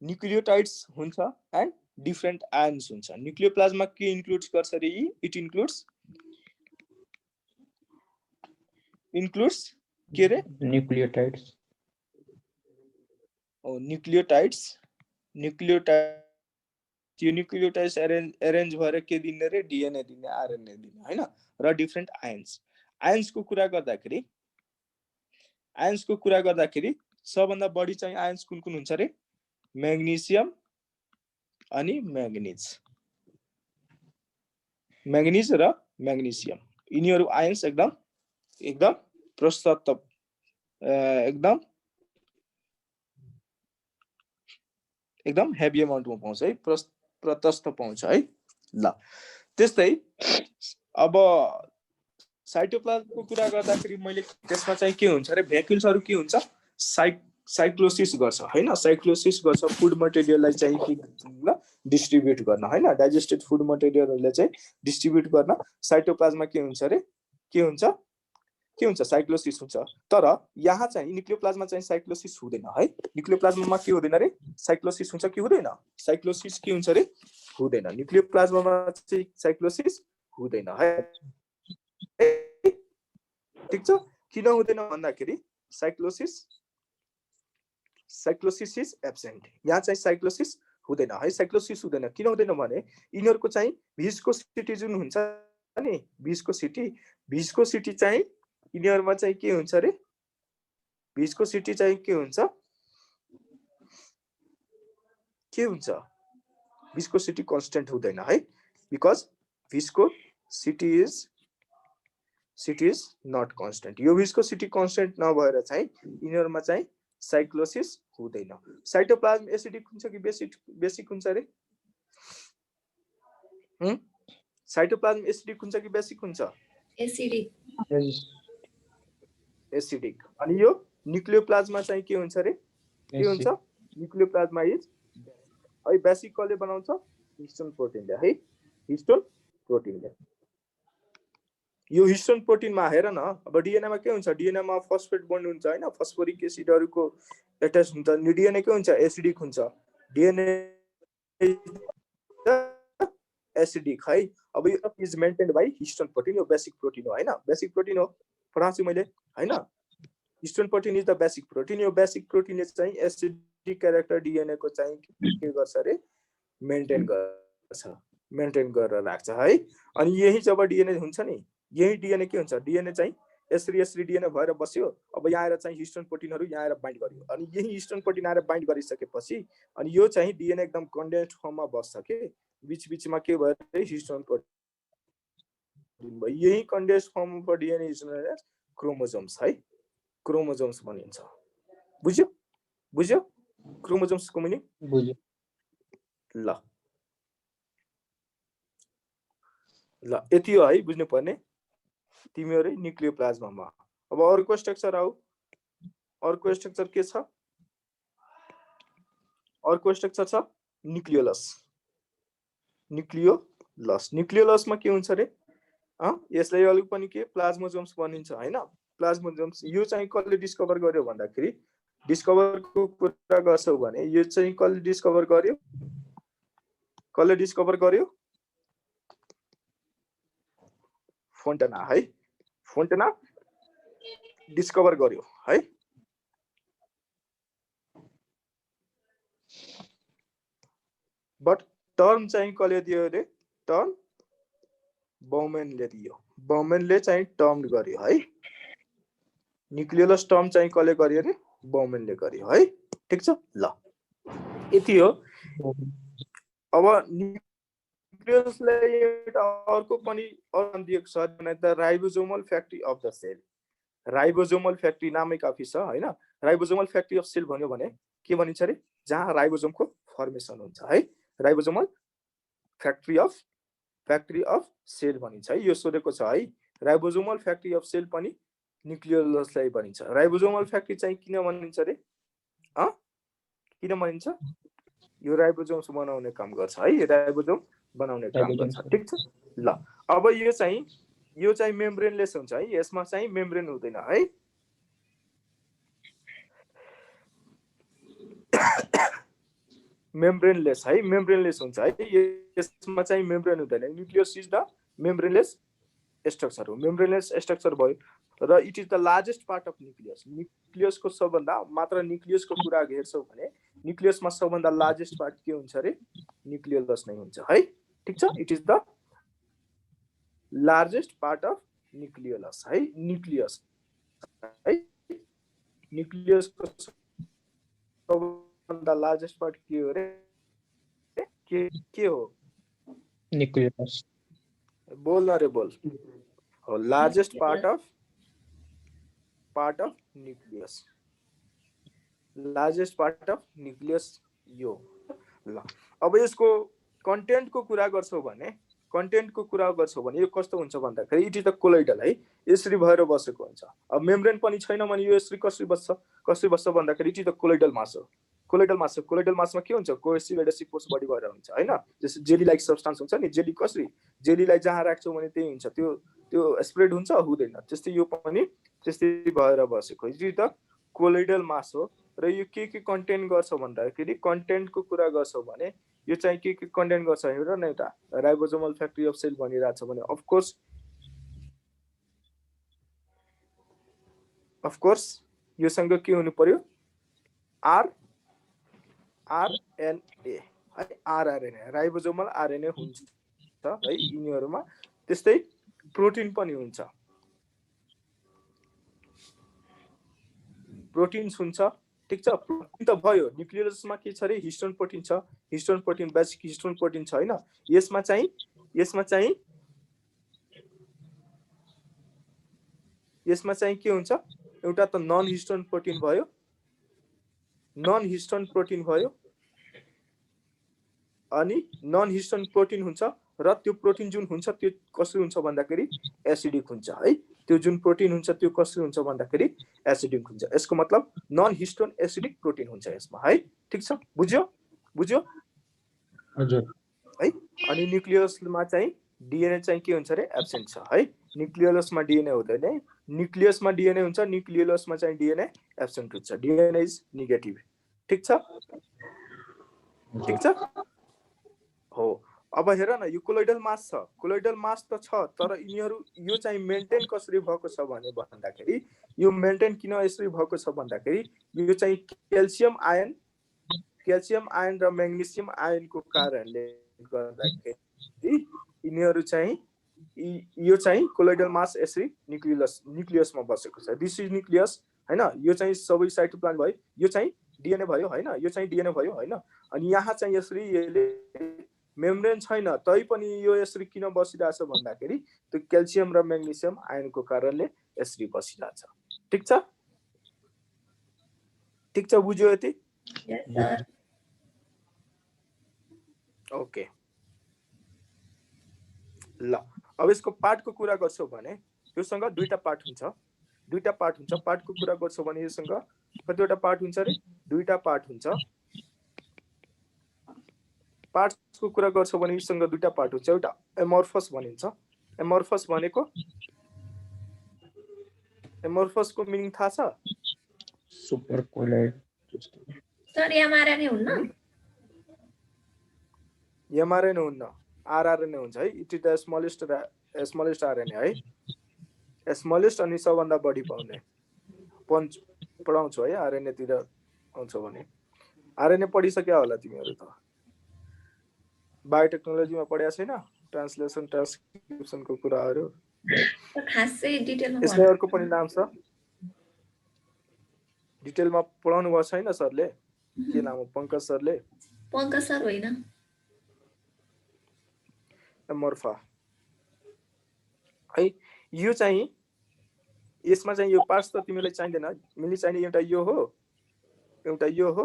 न्यूक्लियोटाइड्स हुन्छ एन्ड डिफरेंट आयन्स हुन्छ न्यूक्लियोप्लाज्मा के इन्क्लुड्स गर्छ रे इट इन्क्लुड्स के रे न्यूक्लियोटाइड्स न्यूक्लियोटाइड्स अरेन्ज भएर के दिने रे डीएनए दिने आरएनए दिने हैन र डिफरेंट आयन्सको कुरा गर्दाखेरि सबभन्दा बढी चाहिँ आयन्स कुन हुन्छ रे म्याग्नेशियम अनि म्याग्निज र म्याग्नेशियम यिनीहरु आयन्स एकदम प्रशस्त एकदम हेभी अमाउन्टमा पाउँछ है प्रशस्त पाउँछ है ल त्यस्तै अब साइटोप्लाज्मको कुरा गर्दाखेरि मैले त्यसमा चाहिँ के हुन्छ रे भ्याक्युल्सहरु के हुन्छ साइक्लोसिस गर्छ हैन साइक्लोसिस गर्छ फुड मटेरियललाई चाहिँ ल डिस्ट्रिब्युट गर्न हैन डाइजेस्टेड फुड मटेरियलहरुले चाहिँ डिस्ट्रिब्युट गर्न साइटोप्लाज्ममा के हुन्छ साइक्लोसिस हुन्छ तर यहाँ चाहिँ न्यूक्लियोप्लाज्ममा चाहिँ साइक्लोसिस हुँदैन है न्यूक्लियोप्लाज्ममा के हुँदैन रे साइक्लोसिस हुन्छ कि हुँदैन साइक्लोसिस के हुन्छ रे हुँदैन न्यूक्लियोप्लाज्ममा चाहिँ साइक्लोसिस हुँदैन है ठीक छ किन हुँदैन भन्दाखेरि साइक्लोसिस इज एब्सेन्ट यहाँ चाहिँ साइक्लोसिस हुँदैन है साइक्लोसिस हुँदैन किन हुँदैन भने यिनीहरुको चाहिँ भिस्कोसिटी जुन हुन्छ नि भिस्कोसिटी चाहिँ यिनीहरुमा चाहिँ के हुन्छ रे भिस्कोसिटी चाहिँ के हुन्छ भिस्कोसिटी कन्स्टेन्ट हुँदैन है because viscosity is not constant यो भिस्कोसिटी कन्स्टेन्ट नभएर चाहिँ यिनीहरुमा चाहिँ साइक्लोसिस हुँदैन साइटोप्लाज्म एसिडिक हुन्छ कि बेसिक हुन्छ रे साइटोप्लाज्म एसिडिक हुन्छ कि बेसिक हुन्छ एसिडिक अनि यो न्यूक्लियोप्लाज्मा चाहिँ के हुन्छ रे के हुन्छ न्यूक्लियोप्लाज्मा इज है बेसिक कसले बनाउँछ हिस्टोन प्रोटिनले है हिस्टोन प्रोटिनले यो हिस्टोन प्रोटिनमा हेर न अब डीएनए मा के हुन्छ डीएनए मा फस्फेट बन्ड हुन्छ हैन फस्फोरिक एसिडहरुको एट्याच हुन्छ नि डिएनए के हुन्छ एसिडिक हुन्छ डिएनए एसिडिक है अब यो is maintained by histone protein यो बेसिक प्रोटिन हो हैन बेसिक प्रोटिन हो पढाउँछु मैले हैन histone protein is the basic protein यो बेसिक प्रोटिनले चाहिँ एसिडिक क्यारेक्टर डिएनए को चाहिँ के गर्छ रे मेन्टेन गरेर राख्छ है अनि यही जब डिएनए हुन्छ नि यही डिएनए के हुन्छ डिएनए चाहिँ यसरी डिएनए भएर बस्यो अब यहाँ आएर चाहिँ हिस्टोन प्रोटिनहरु यहाँ आएर बाइन्ड गर्यो अनि यही हिस्टोन प्रोटिन आएर बाइन्ड गरिसकेपछि अनि यो चाहिँ डिएनए एकदम कन्डेन्स्ड फर्ममा बस्छ के बीचमा के भयो हिस्टोन प्रोटिन भयो यही कन्डेन्स्ड फर्मको DNA is known as chromosomes है क्रोमोजोम्स भनिन्छ बुझ्यो क्रोमोजोम्सको मिनिङ बुझ्यो ल यति हो है बुझ्नु पर्ने तिमीहरु न्यूक्लियोप्लाज्ममा अब अर्को स्ट्रक्चर आऊ अर्को स्ट्रक्चर के छ अर्को स्ट्रक्चर छ न्यूक्लियोलसमा के हुन्छ रे यसलाई अलग पनि के प्लाज्मोजोम्स भनिन्छ हैन प्लाज्मोजोम्स यो चाहिँ कसले डिस्कभर गर्यो भन्दाखेरि डिस्कभरको कुरा गर्छौ भने यो चाहिँ कसले डिस्कभर गर्यो फोन्टेना डिस्कभर गर्यो है बट टर्म चाहिँ कसले दियो रे टर्म बाउमेनले दियो बाउमेनले चाहिँ टर्म गर्यो है न्यूक्लियोलस टर्म चाहिँ कसले गर्यो रे बाउमेनले गर्यो है ठीक छ ल यति हो अब न्यूक्लियोलसलाई एउटा अर्को पनि नाम दिएको छ the ribosomal factory of the cell ribosomal factory नामै काफी छ हैन राइबोसोमल फ्याक्ट्री अफ सेल भन्यो भने के भनिन्छ रे जहाँ राइबोसोमको फर्मेसन हुन्छ है राइबोसोमल फ्याक्ट्री अफ सेल भनिन्छ है यो सोधेको छ है राइबोसोमल फ्याक्ट्री अफ सेल पनि न्यूक्लियोलसलाई भनिन्छ राइबोसोमल फ्याक्ट्री चाहिँ किन भनिन्छ रे किन भनिन्छ यो राइबोसोम्स बनाउने काम गर्छ है राइबोसोम बनाउने काम गर्छ ठीक छ ल अब यो चाहिँ मेम्ब्रेनलेस हुन्छ है यसमा चाहिँ मेम्ब्रेन हुँदैन है मेम्ब्रेनलेस हुन्छ है यसमा चाहिँ मेम्ब्रेन हुँदैन nucleus is the membraneless structure हो मेम्ब्रेनलेस स्ट्रक्चर भयो र it is the largest part of न्यूक्लियसको सबभन्दा मात्र न्यूक्लियसको कुरा हेर्छौ भने न्यूक्लियसमा सबभन्दा लार्जेस्ट पार्ट के हुन्छ रे न्यूक्लियोलस नै हुन्छ है ठीक छ it is the largest part of nucleolus है न्यूक्लियसको सबभन्दा लार्जेस्ट पार्ट के हो रे के हो न्यूक्लियोलस बोल न रे बोल हो largest part of nucleus largest part of nucleus यो ल अब यसको कन्टेन्टको कुरा गर्छौ भने यो कस्तो हुन्छ भन्दाखेरि इट इज द कोलोइडल है यसरी भएर बसेको हुन्छ अब मेम्ब्रेन पनि छैन भने यो यसरी कसरी बस्छ भन्दाखेरि इट इज द कोलोइडल मास हो कोलोइडल मासमा के हुन्छ कोहेसिभ एडेसिभ फोर्स बढी भएर हुन्छ हैन जस्तै जेली लाइक सब्स्टान्स हुन्छ नि जेलीलाई जहाँ राख्छौ भने त्यही हुन्छ त्यो स्प्रेड हुन्छ हुँदैन त्यस्तै यो पनि त्यस्तै भएर बसेको इट इज द कोलोइडल मास हो र यो के कन्टेन्ट गर्छ भन्दाखेरि कन्टेन्टको कुरा गर्छौ भने यो चाहिँ के कन्टेन्ट गर्छ हेर न एउटा राइबोसोमल फ्याक्ट्री अफ सेल भनिरहेछ भने अफ कोर्स योसँग के हुनु पर्यो आरएनए है आरआरएनए राइबोसोमल आरएनए हुन्छ है यिनीहरुमा त्यस्तै प्रोटिन पनि हुन्छ प्रोटिन्स हुन्छ ठीक छ प्रोटिन त भयो न्यूक्लियोलसमा के छ रे हिस्टोन प्रोटिन छ histone protein basic histone protein छ हैन यसमा चाहिँ के हुन्छ एउटा त नन हिस्टोन प्रोटिन भयो अनि नन हिस्टोन प्रोटिन हुन्छ र त्यो प्रोटिन जुन हुन्छ त्यो कसरी हुन्छ भन्दाखेरि एसिडिक हुन्छ है त्यो जुन प्रोटिन हुन्छ त्यो कसरी हुन्छ भन्दाखेरि एसिडिक हुन्छ यसको मतलब नन हिस्टोन एसिडिक प्रोटिन हुन्छ यसमा है ठीक छ बुझ्यो हजुर है अनि न्यूक्लियसमा चाहिँ डीएनए चाहिँ के हुन्छ रे एब्सेन्ट छ है न्यूक्लियोलसमा डीएनए हुँदैन न्यूक्लियसमा डीएनए हुन्छ न्यूक्लियोलसमा चाहिँ डीएनए एब्सेन्ट हुन्छ डिएनए इज नेगेटिभ ठीक छ हो अब हेर न यो कोलोइडल मास छ कोलोइडल मास त छ तर यिनीहरू यो चाहिँ मेन्टेन कसरी भएको छ भने भन्दाखेरि यो मेन्टेन किन यसरी भएको छ भन्दाखेरि यो चाहिँ क्याल्सियम आयन र म्याग्नेसियम आयनको कारणले गर्दाखेरि यिनीहरू चाहिँ यो चाहिँ कोलोइडल मास यसरी न्युक्लियसमा बसेको छ दिस इज न्युक्लियस हैन यो चाहिँ सबै साइटोप्लाज्म भयो यो चाहिँ डिएनए भयो हैन यो चाहिँ डिएनए भयो हैन अनि यहाँ चाहिँ यसरी यसले मेम्ब्रेन छैन तै पनि यो यसरी किन बसिरहेछ भन्दाखेरि त्यो क्याल्सियम र म्याग्नेसियम आयनको कारणले यसरी बसिरहेछ ठीक छ बुझ्यो यति ओके ल अब यसको पार्टको कुरा गर्छौ भने योसँग दुईटा पार्ट हुन्छ पार्टको कुरा गर्छौ भने योसँग कतिवटा पार्ट हुन्छ रे दुईटा पार्ट हुन्छ पार्ट्सको कुरा गर्छौ भने योसँग दुईटा पार्ट हुन्छ एउटा एमोर्फस भनिन्छ एमोर्फस भनेको एमोर्फसको मिनिङ थाहा छ सुपर कोलोइड सर एमआरएनए हुन्न एमआरएनए हुन्न आरआरएनए हुन्छ है it is the smallest RNA है स्मलेस्ट अनि सबभन्दा बढी पाउने पढाउँछौ है आरएनए तिर आउँछौ भने आरएनए पढिसक्यो होला तिमीहरु त बायोटेक्नोलोजीमा पढ्या छैन ट्रान्सलेसन ट्रान्सक्रिप्सनको कुराहरु खासै डिटेलमा यसले अर्को पनि नाम छ डिटेलमा पढाउनु भएको छैन सरले के नाम हो पंकज सरले पंकज सर होइन एमोर्फा है यो चाहिँ यसमा चाहिँ यो पार्ट्स त तिमीलाई चाहिदैन मिली चाहिने एउटा यो हो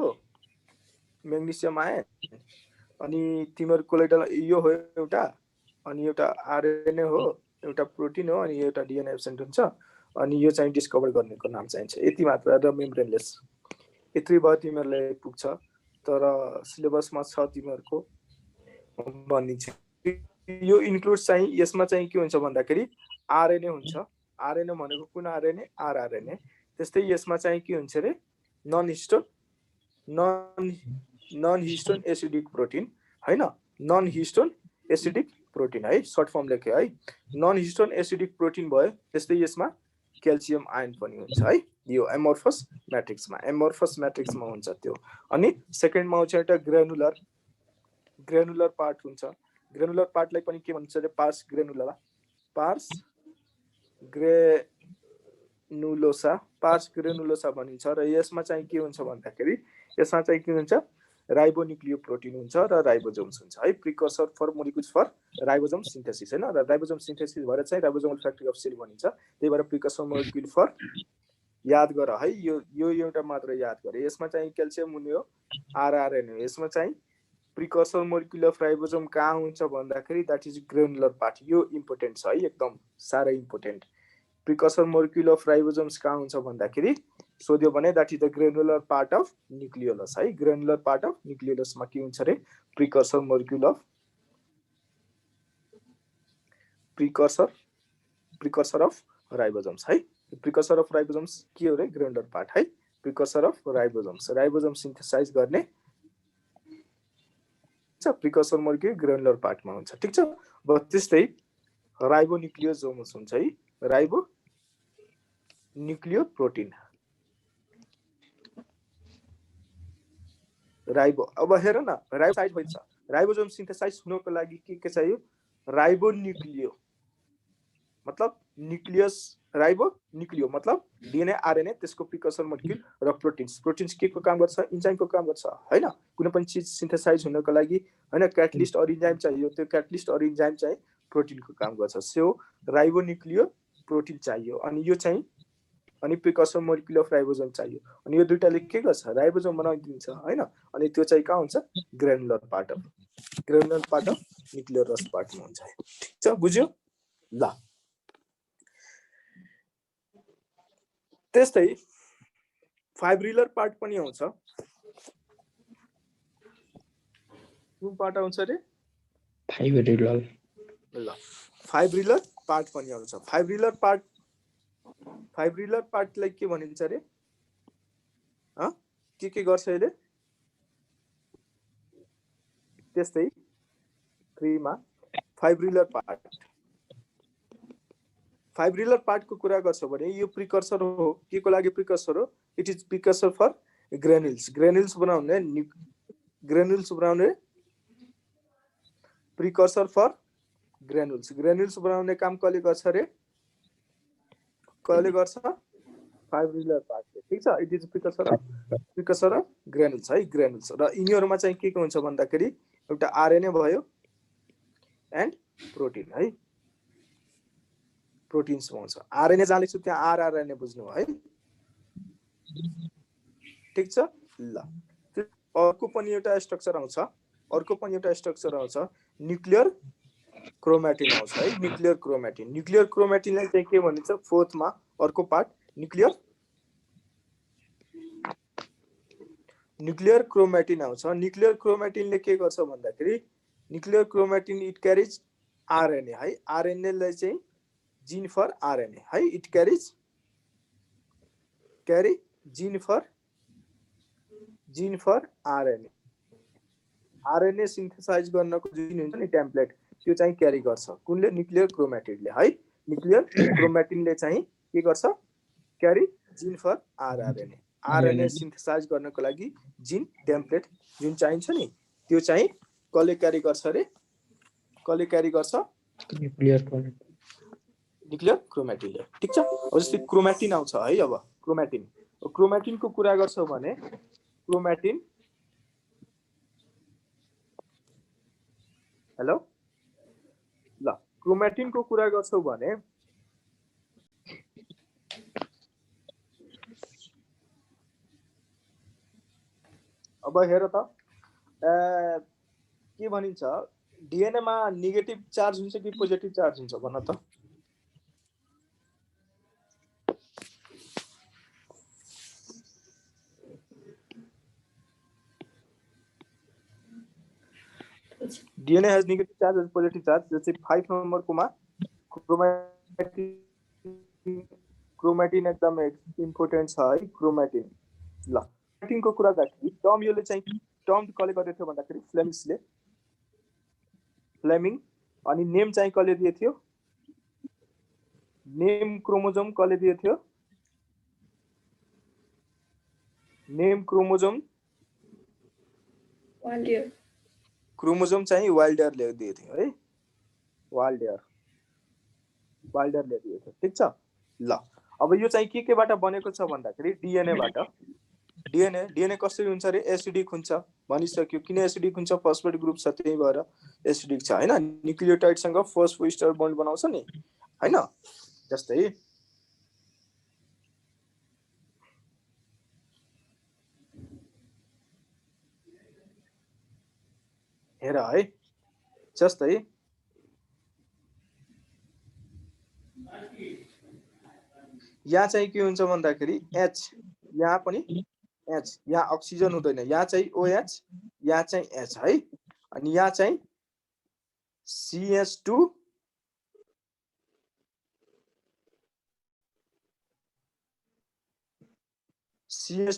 म्याग्नेसियम आयन अनि तिम्रो कोलोइडल यो हो एउटा अनि एउटा आरएनए हो एउटा प्रोटिन हो अनि एउटा डिएनए एब्सेन्ट हुन्छ अनि यो चाहिँ डिस्कभर गर्नेको नाम चाहिन्छ यति मात्र र मेम्ब्रेनलेस यति भयो तिमीहरुलाई पुग्छ तर सिलेबसमा छ तिमीहरुको भनिन्छ यो इन्क्लुड चाहिँ यसमा चाहिँ के हुन्छ भन्दाखेरि आरएनए हुन्छ आरएनए भनेको कुन आरएनए आरआरएनए त्यस्तै यसमा चाहिँ के हुन्छ रे नन हिस्टोन एसिडिक प्रोटिन हैन नन हिस्टोन एसिडिक प्रोटिन है सर्ट फर्म लेखे है नन हिस्टोन एसिडिक प्रोटिन भयो त्यस्तै यसमा क्याल्सियम आयन पनि हुन्छ है यो एमोर्फस म्याट्रिक्समा हुन्छ त्यो अनि सेकेन्डमा आउँछ एउटा ग्रेनुलर पार्ट हुन्छ ग्रेनुलर पार्टलाई पनि के भन्छ रे पार्स ग्रेनुलोसा भनिन्छ र यसमा चाहिँ के हुन्छ भन्दाखेरि यसमा चाहिँ के हुन्छ राइबोन्युक्लियोप्रोटिन हुन्छ र राइबोसोम्स हुन्छ है precursor for molecules for ribosome synthesis हैन र राइबोसोम सिन्थेसिस भएर चाहिँ राइबोसोमल फ्याक्ट्री अफ सेल भनिन्छ त्यही भएर प्रिकर्सर मोलिक्युल फर याद गर है यो एउटा मात्र याद गरे यसमा चाहिँ क्याल्सियम हुने हो आरआरएनए यसमा चाहिँ प्रिकर्सर मोलिक्युल अफ राइबोसोम कहाँ हुन्छ भन्दाखेरि दैट इज ग्रेनुलर पार्ट यो इम्पोर्टेन्ट छ है एकदम सारै important precursor molecule of ribosomes कहाँ हुन्छ भन्दाखेरि सोध्यो भने that is the granular part of nucleolus है ग्रेनुलर पार्ट अफ न्यूक्लियोलसमा के हुन्छ रे precursor molecule of precursor of ribosomes है प्रिकर्सर अफ राइबोसोम्स के हो रे ग्रेनुलर पार्ट है प्रिकर्सर अफ राइबोसोम सिन्थेसाइज गर्ने प्रिकर्सर मोलिक्युल ग्रेनुलर पार्टमा हुन्छ ठीक छ अब त्यस्तै राइबोन्युक्लियोसोम्स हुन्छ है राइबोन्युक्लियोप्रोटिन राइबो अब हेर न राइबोसाइड भन्छ राइबोसोम सिन्थेसाइज हुनको लागि के चाहियो राइबोन्युक्लियो मतलब न्यूक्लियस राइबोन्युक्लियो मतलब डीएनए आरएनए त्यसको प्रिकर्सर मोलिक्युल र प्रोटिन्स के को काम गर्छ इन्जाइमको काम गर्छ हैन कुनै पनि चीज सिन्थेसाइज हुनको लागि हैन क्याटलिस्ट अर इन्जाइम चाहियो त्यो क्याटलिस्ट अर इन्जाइम चाहिँ प्रोटिनको काम गर्छ सो राइबोन्युक्लियो प्रोटिन चाहियो अनि यो चाहिँ अनि प्रिकर्सर मोलिक्युल अफ राइबोसोम चाहियो अनि यो दुईटाले के गर्छ राइबोसोम बनाइदिन्छ हैन अनि त्यो चाहिँ कहाँ हुन्छ ग्रेनुलर पार्ट अफ न्यूक्लियोलस पार्टमा हुन्छ ठीक छ बुझ्यो ल त्यस्तै फाइब्रिलर पार्ट पनि आउँछ कुन पार्ट आउँछ रे फाइब्रिलर पार्ट पनि आउँछ फाइब्रिलर पार्टलाई के भनिन्छ रे के गर्छ यसले त्यस्तै 3 मा फाइब्रिलर पार्ट को कुरा गर्छ भने यो प्रिकर्सर हो के को लागि प्रिकर्सर हो it is precursor for granules बनाउने प्रिकर्सर फर ग्रेन्युल्स बनाउने काम कसले गर्छ रे फाइब्रिलर पार्टले ठीक छ it is precursor of granules है ग्रेन्युल्स र यिनीहरुमा चाहिँ के हुन्छ भन्दाखेरि एउटा आरएनए भयो एन्ड प्रोटिन है प्रोटिन्स हुन्छ आरएनए जहाँ लेख्छु त्यहाँ आरआरएनए बुझ्नु है ठीक छ ल अर्को पनि एउटा स्ट्रक्चर आउँछ न्यूक्लियर क्रोमेटिन आउँछ है न्यूक्लियर क्रोमेटिनलाई चाहिँ के भनिन्छ फोर्थ मा अर्को पार्ट न्यूक्लियर क्रोमेटिन आउँछ न्यूक्लियर क्रोमेटिनले के गर्छ भन्दाखेरि nuclear chromatin it carries RNA है आरएनए लाई चाहिँ जीन फर आरएनए है it carry gene for RNA RNA synthesize गर्नको जुन हुन्छ नि टेम्प्लेट त्यो चाहिँ क्यारी गर्छ कुनले न्यूक्लियर क्रोमेटिनले है न्यूक्लियर क्रोमेटिनले चाहिँ के गर्छ क्यारी जीन फर आरएनए सिन्थेसाइज गर्नको लागि जीन टेम्प्लेट जुन चाहिन्छ नि त्यो चाहिँ कसले क्यारी गर्छ रे न्यूक्लियर क्रोमेटिनले ठीक छ अब जस्तै क्रोमेटिन आउँछ है अब क्रोमेटिनको कुरा गर्छौ भने क्रोमेटिन हेलो ल क्रोमेटिनको कुरा गर्छौ भने अब हेर त के भनिन्छ डीएनए मा नेगेटिभ चार्ज हुन्छ कि पोजिटिभ चार्ज हुन्छ भन त DNA has negative charge and positive charge. जैसे 5 नंबर को मा क्रोमेटिन एकदम इम्पोर्टेन्ट छ है क्रोमेटिन ल क्रोमेटिन को कुरा गर्दाखेरि टर्म योले चाहिँ टर्म कसले गरेको थियो भन्दाखेरि फ्लेमिङ अनि नेम चाहिँ कसले दिएको थियो नेम क्रोमोजोम कसले दिएको थियो नेम क्रोमोजोम चाहिँ वाइल्डरले दिएको थियो है वाइल्डरले दिएको थियो ठीक छ ल अब यो चाहिँ के बाट बनेको छ भन्दाखेरि डीएनए बाट डीएनए कसरी हुन्छ रे एसिडिक हुन्छ भनिसक्यो किन एसिडिक हुन्छ फस्फेट ग्रुप छ त्यही भएर एसिडिक छ हैन न्यूक्लियोटाइड सँग फस्फोइस्टर बन्ड बनाउँछ नि हैन जस्तै हेर है जस्तै यहाँ चाहिँ के हुन्छ भन्दाखेरि H यहाँ पनि H यहाँ अक्सिजन हुँदैन यहाँ चाहिँ OH यहाँ चाहिँ H है अनि यहाँ चाहिँ CH2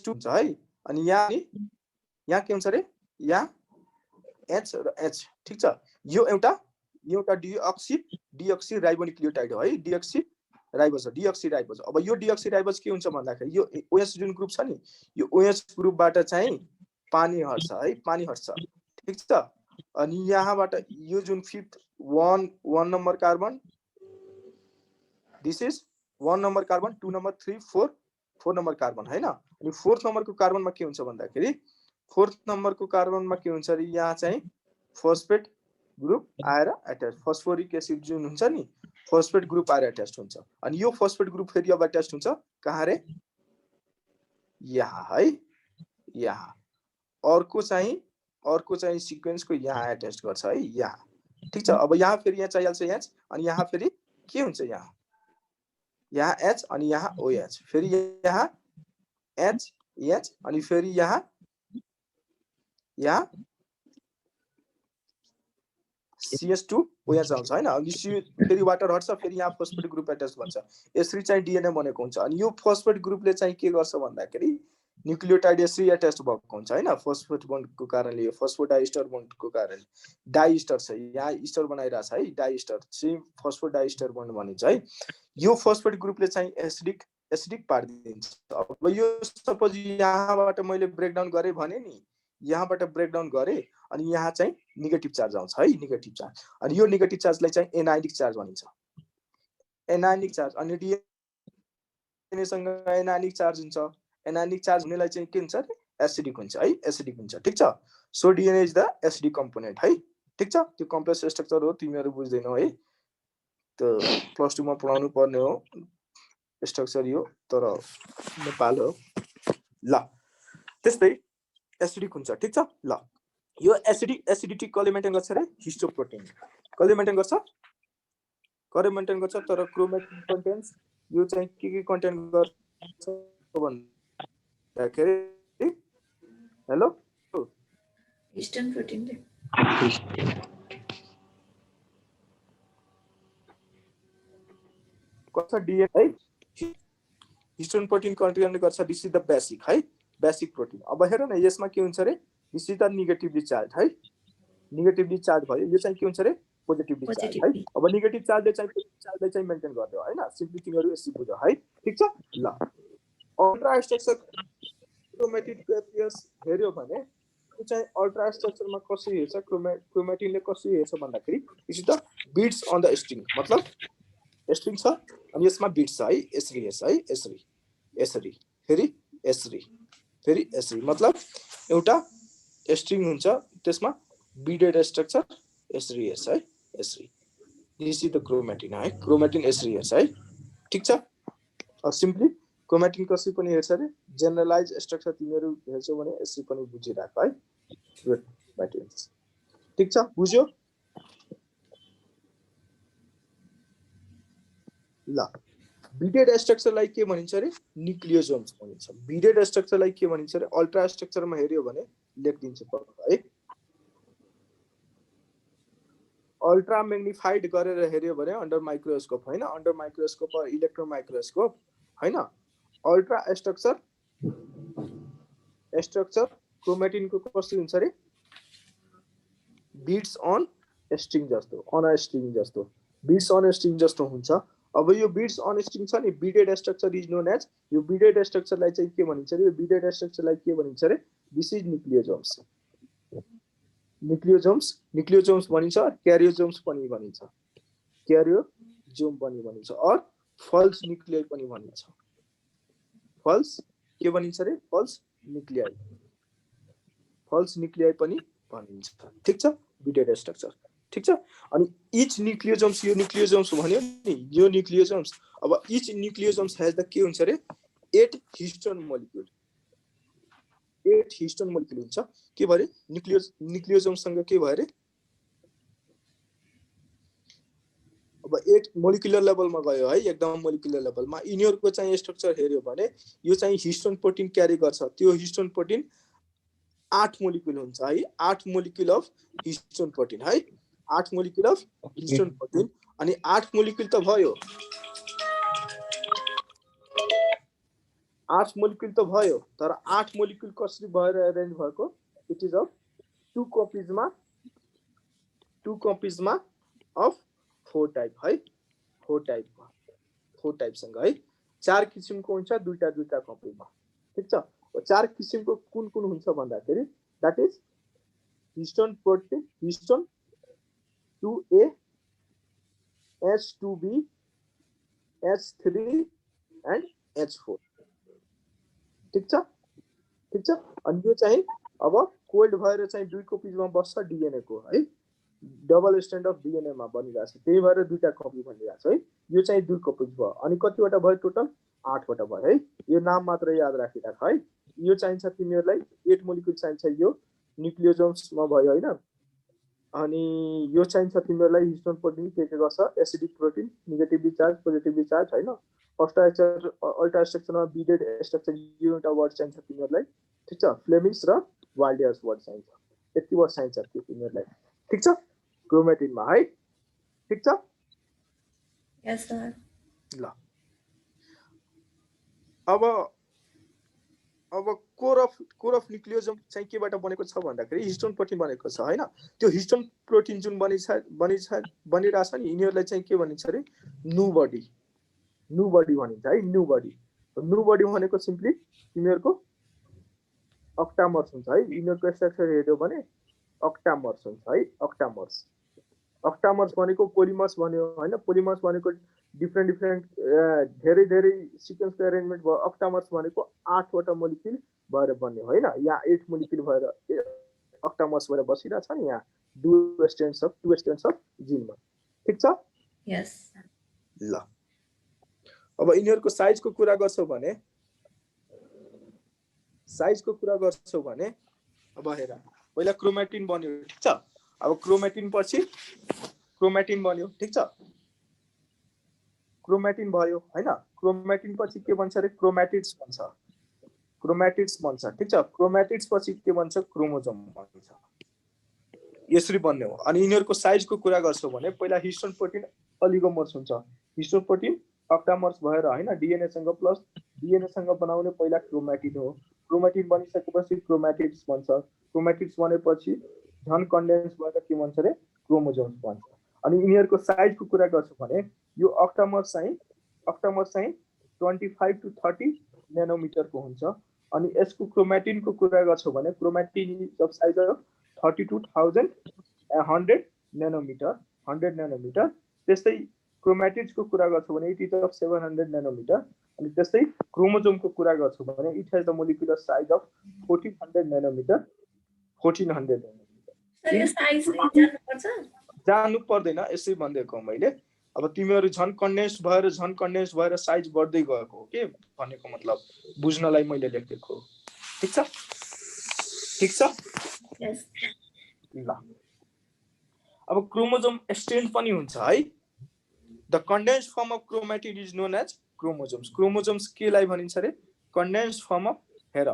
हुन्छ है अनि यहाँ के हुन्छ रे यहाँ H र H ठीक छ यो एउटा डिऑक्सी राइबोन्यूक्लियोटाइड हो है डिऑक्सी राइबोज अब यो डिऑक्सी राइबोज के हुन्छ भन्दाखेरि यो OH जुन ग्रुप छ नि यो OH ग्रुपबाट चाहिँ पानी हट्छ ठीक छ अनि यहाँबाट यो जुन fifth 1 number carbon this is 1 number carbon 2 number 3 4 number carbon हैन अनि फोर्थ नम्बरको कार्बनमा के हुन्छ भन्दाखेरि फोर्थ नम्बरको कार्बनमा के हुन्छ रे यहाँ चाहिँ फस्फेट ग्रुप आएर अट्याच फस्फोरिक एसिड जुन हुन्छ नि फस्फेट ग्रुप आएर अट्याच हुन्छ अनि यो फस्फेट ग्रुप फेरि अब अट्याच हुन्छ कहाँ रे यहाँ है यहाँ अर्को चाहिँ सिक्वेन्सको यहाँ अट्याच गर्छ है यहाँ ठीक छ अब यहाँ फेरि यहाँ चाहिहाल्छ H अनि यहाँ फेरि के हुन्छ यहाँ H अनि यहाँ OH फेरि यहाँ H अनि फेरि यहाँ CH2 OH आउँछ हैन अनि फेरि वाटर हट्छ फेरि यहाँ फस्फेट ग्रुप अट्याच भन्छ यसरी चाहिँ डीएनए बनेको हुन्छ अनि यो फस्फेट ग्रुपले चाहिँ के गर्छ भन्दाखेरि न्युक्लियोटाइड यसरी एट्याच भएको हुन्छ हैन फस्फेट बन्डको कारणले यो फस्फोडाइस्टर बन्डको कारणले डाइस्टर छ यहाँ इस्टर बनाइरा छ है डाइस्टर चाहिँ फस्फोडाइस्टर बन्ड भनिन्छ है यो फस्फेट ग्रुपले चाहिँ एसिडिक पार्दिन्छ अब यो सपोज यहाँबाट मैले ब्रेकडाउन गरे भने नि यहाँबाट ब्रेकडाउन गरे अनि यहाँ चाहिँ नेगेटिभ चार्ज आउँछ है नेगेटिभ चार्ज अनि यो नेगेटिभ चार्जलाई चाहिँ एनायोनिक चार्ज भनिन्छ एनायोनिक चार्ज अनि डीएनए सँग एनायोनिक चार्ज हुन्छ एनायोनिक चार्ज हुनेलाई चाहिँ के हुन्छ एसिडिक हुन्छ है एसिडिक हुन्छ ठीक छ so DNA is the acidic component है ठीक छ त्यो कम्प्लेक्स स्ट्रक्चर हो तिमीहरु बुझ्दैनौ है त्यो प्लस 2 मा पढाउनु पर्ने हो स्ट्रक्चर यो तर नेपाल हो ल त्यस्तै एसिडिक हुन्छ ठीक छ ल यो एसिडिटी कसले मेन्टेन गर्छ रे हिस्टोप्रोटिन कसले मेन्टेन गर्छ तर क्रोमेटिन कन्टेन्ट्स यो चाहिँ के कन्टेन गर्छ भन्दाखेरि हेलो हिस्टोन प्रोटिन कसा डीएनए है हिस्टोन प्रोटिन कन्टेन गर्छ दिस इज द बेसिक है बेसिक प्रोटिन अब हेर न यसमा के हुन्छ रे this is the negatively charge है नेगेटिभली चार्ज भयो यो चाहिँ के हुन्छ रे पोजिटिभली चार्ज है अब नेगेटिभ चार्जले चाहिँ मेन्टेन गर्दियो हैन सिम्पली तिमीहरु यसरी बुझ है ठीक छ ल अल्ट्रा स्ट्रक्चर क्रोमेटिन पेपियस हेर्यो भने यो चाहिँ अल्ट्रा स्ट्रक्चरमा कसरी हेर्छ क्रोमेटिनले कसरी हेर्छ भन्दाखेरि it is the beads on the string मतलब स्ट्रिङ छ अनि यसमा बीट्स छ है यसरी हेर्छ है यसरी यसरी फेरि यसरी मतलब एउटा स्ट्रिङ हुन्छ त्यसमा बीडेड स्ट्रक्चर यसरी हेर्छ है यसरी दिस इज द क्रोमेटिन है क्रोमेटिन यसरी हेर्छ है ठीक छ अब सिम्पली क्रोमेटिन कसरी पनि हेर्छ रे जनरलाइज स्ट्रक्चर तिमीहरु हेर्छौ भने यसरी पनि बुझिराख है गुड म्याटेरियल्स ठीक छ बुझ्यो ल बीडेड स्ट्रक्चरलाई के भनिन्छ रे न्यूक्लियोसोम्स भनिन्छ बीडेड स्ट्रक्चरलाई के भनिन्छ रे अल्ट्रा स्ट्रक्चरमा हेर्यो भने लेख्दिन्छु है अल्ट्रा मैग्निफाइड गरेर हेर्यो भने अन्डर माइक्रोस्कोप हैन अन्डर माइक्रोस्कोप र इलेक्ट्रोन माइक्रोस्कोप हैन अल्ट्रा स्ट्रक्चर क्रोमेटिनको कस्तो हुन्छ रे बीट्स अन स्ट्रिङ जस्तो बीट्स अन स्ट्रिङ जस्तो हुन्छ अब यो बीट्स अन स्ट्रिङ छ नि beaded structure is known as यो बीडेड स्ट्रक्चरलाई चाहिँ के भनिन्छ रे यो बीडेड स्ट्रक्चरलाई के भनिन्छ रे दिस इज न्यूक्लियोसोम्स भनिन्छ क्यारियोसोम्स पनि भनिन्छ क्यारियोसोम पनि भनिन्छ और फल्स न्यूक्लियाई पनि भनिन्छ फल्स के भनिन्छ रे फल्स न्यूक्लियाई पनि भनिन्छ ठीक छ बीडेड स्ट्रक्चर ठीक छ अनि इच न्यूक्लियोसोम्स यो न्यूक्लियोसोम्स भन्यो नि यो न्यूक्लियोसोम्स अब इच न्यूक्लियोसोम्स हैज द के हुन्छ रे 8 हिस्टोन मोलिक्युल 8 हिस्टोन मोलिक्युल हुन्छ के भरे न्यूक्लियोसोम्स सँग के भयो रे अब 8 मोलिकुलर लेभलमा गयो है एकदम मोलिकुलर लेभलमा यिनीहरुको चाहिँ स्ट्रक्चर हेर्यो भने यो चाहिँ हिस्टोन प्रोटिन क्यारी गर्छ त्यो हिस्टोन प्रोटिन 8 मोलिकुल हुन्छ है 8 मोलिकुल अफ हिस्टोन प्रोटिन है 8 मोलिकुल अफ हिस्टोन प्रोटिन अनि 8 मोलिकुल त भयो 8 मोलिकुल त भयो तर 8 मोलिकुल कसरी भएर अरेन्ज भएको इट इज अफ 2 कपिजमा अफ 4 टाइप है 4 टाइप सँग है 4 किसिमको हुन्छ दुईटा कपीमा ठीक छ 4 किसिमको कुन हुन्छ भन्दाखेरि that is histone protein histone 2A H2B H3 and H4 ठीक छ अनि यो चाहिँ अब कोल्ड भएर चाहिँ 2 कपीमा बस्छ डीएनए को है डबल स्ट्यान्ड अफ डीएनए मा बनिरहेछ त्यही भएर दुईटा कपी भनिरहेछ है यो चाहिँ 2 कपी भयो अनि कतिवटा भयो टोटल 8 वटा भयो है यो नाम मात्र याद राखिराख है यो चाहिन्छ तिमीहरुलाई 8 मोलिक्युल चाहिन्छ यो न्यूक्लियोसोम्स मा भयो हैन अनि यो चाहिन्छ तिमीहरुलाई हिस्टोन प्रोटिन के गर्छ acidic protein negatively charge positively charge हैन अल्ट्रा स्ट्रक्चरमा बीडेड स्ट्रक्चर यो एउटा वर्ड चाहिन्छ तिमीहरुलाई ठीक छ फ्लेमिङ्स र वाल्डियर्स वर्ड चाहिन्छ यति वर्ड चाहिन्छ तिमीहरुलाई ठीक छ क्रोमेटिनमा है ठीक छ यस सर ल अब अब कोर अफ न्यूक्लियोसम चाहिँ केबाट बनेको छ भन्दाखेरि हिस्टोन प्रोटिन बनेको छ हैन त्यो हिस्टोन प्रोटिन जुन बनिरहेछ नि यिनीहरूलाई चाहिँ के भनिन्छ अरे न्यू बडी भनिन्छ है न्यू बडी भनेको सिम्पली तिमीहरूको अक्टामर्स हुन्छ है यिनीहरूको स्ट्रक्चर हेर्यो भने अक्टामर्स हुन्छ है अक्टामर्स भनेको पोलिमर्स भन्यो हैन पोलिमर्स भनेको डिफ्रेन्ट धेरै सिक्वेन्सको एरेन्जमेन्ट भयो अक्टामर्स भनेको 8 वटा मोलिक्युल भएर बन्यो हैन यहाँ 8 मोलिक्युल भएर अक्टामर्स भएर बसिरहेछ नि यहाँ टु स्ट्रेन्ड्स अफ जिनमा ठीक छ यस ल अब यिनीहरूको साइजको कुरा गर्छौ भने अब हेर पहिला क्रोमेटिन बन्यो ठीक छ अब क्रोमेटिन पछि क्रोमेटिन बन्यो ठीक छ क्रोमेटिन भयो हैन क्रोमेटिन पछि के बन्छ रे क्रोमेटिड्स बन्छ ठीक छ क्रोमेटिड्स पछि के बन्छ क्रोमोजोम बन्छ यसरी बन्ने हो अनि यिनीहरूको साइजको कुरा गर्छौ भने पहिला हिस्टोन प्रोटिन अलिगोमर्स हुन्छ हिस्टोन प्रोटिन अक्टामर्स भएर हैन डीएनए सँग बनाउने पहिला क्रोमेटिन हो क्रोमेटिन बनिसकेपछि क्रोमेटिड्स बन्छ क्रोमेटिड्स बनेपछि झन कन्डेन्स भएर के भन्छ रे क्रोमोजोम्स बन्छ अनि यिनीहरूको साइजको कुरा गर्छौ भने यो अक्टामर्स चाहिँ 25 to 30 नेनोमिटरको हुन्छ अनि यसको क्रोमेटिनको कुरा गर्छौ भने chromatin is size of 32,100 nanometre त्यस्तै क्रोमेटिड्सको कुरा गर्छौ भने इट इज अफ 700 नेनोमिटर अनि त्यस्तै क्रोमोजोमको कुरा गर्छौ भने it has the molecular size of 1400 nanometre sir यो साइज जान्नुपर्छ जान्नु पर्दैन यसै भन्दैको मैले अब तिमीहरू झन कन्डेन्स भएर साइज बढ्दै गएको हो के भनेको मतलब बुझ्नलाई मैले लेखेको ठीक छ यस ल अब क्रोमोजोम एक्सटेन्ड पनि हुन्छ है the condensed form of chromatid is known as chromosomes केलाई भनिन्छ रे कन्डेन्स्ड फर्म अफ हेर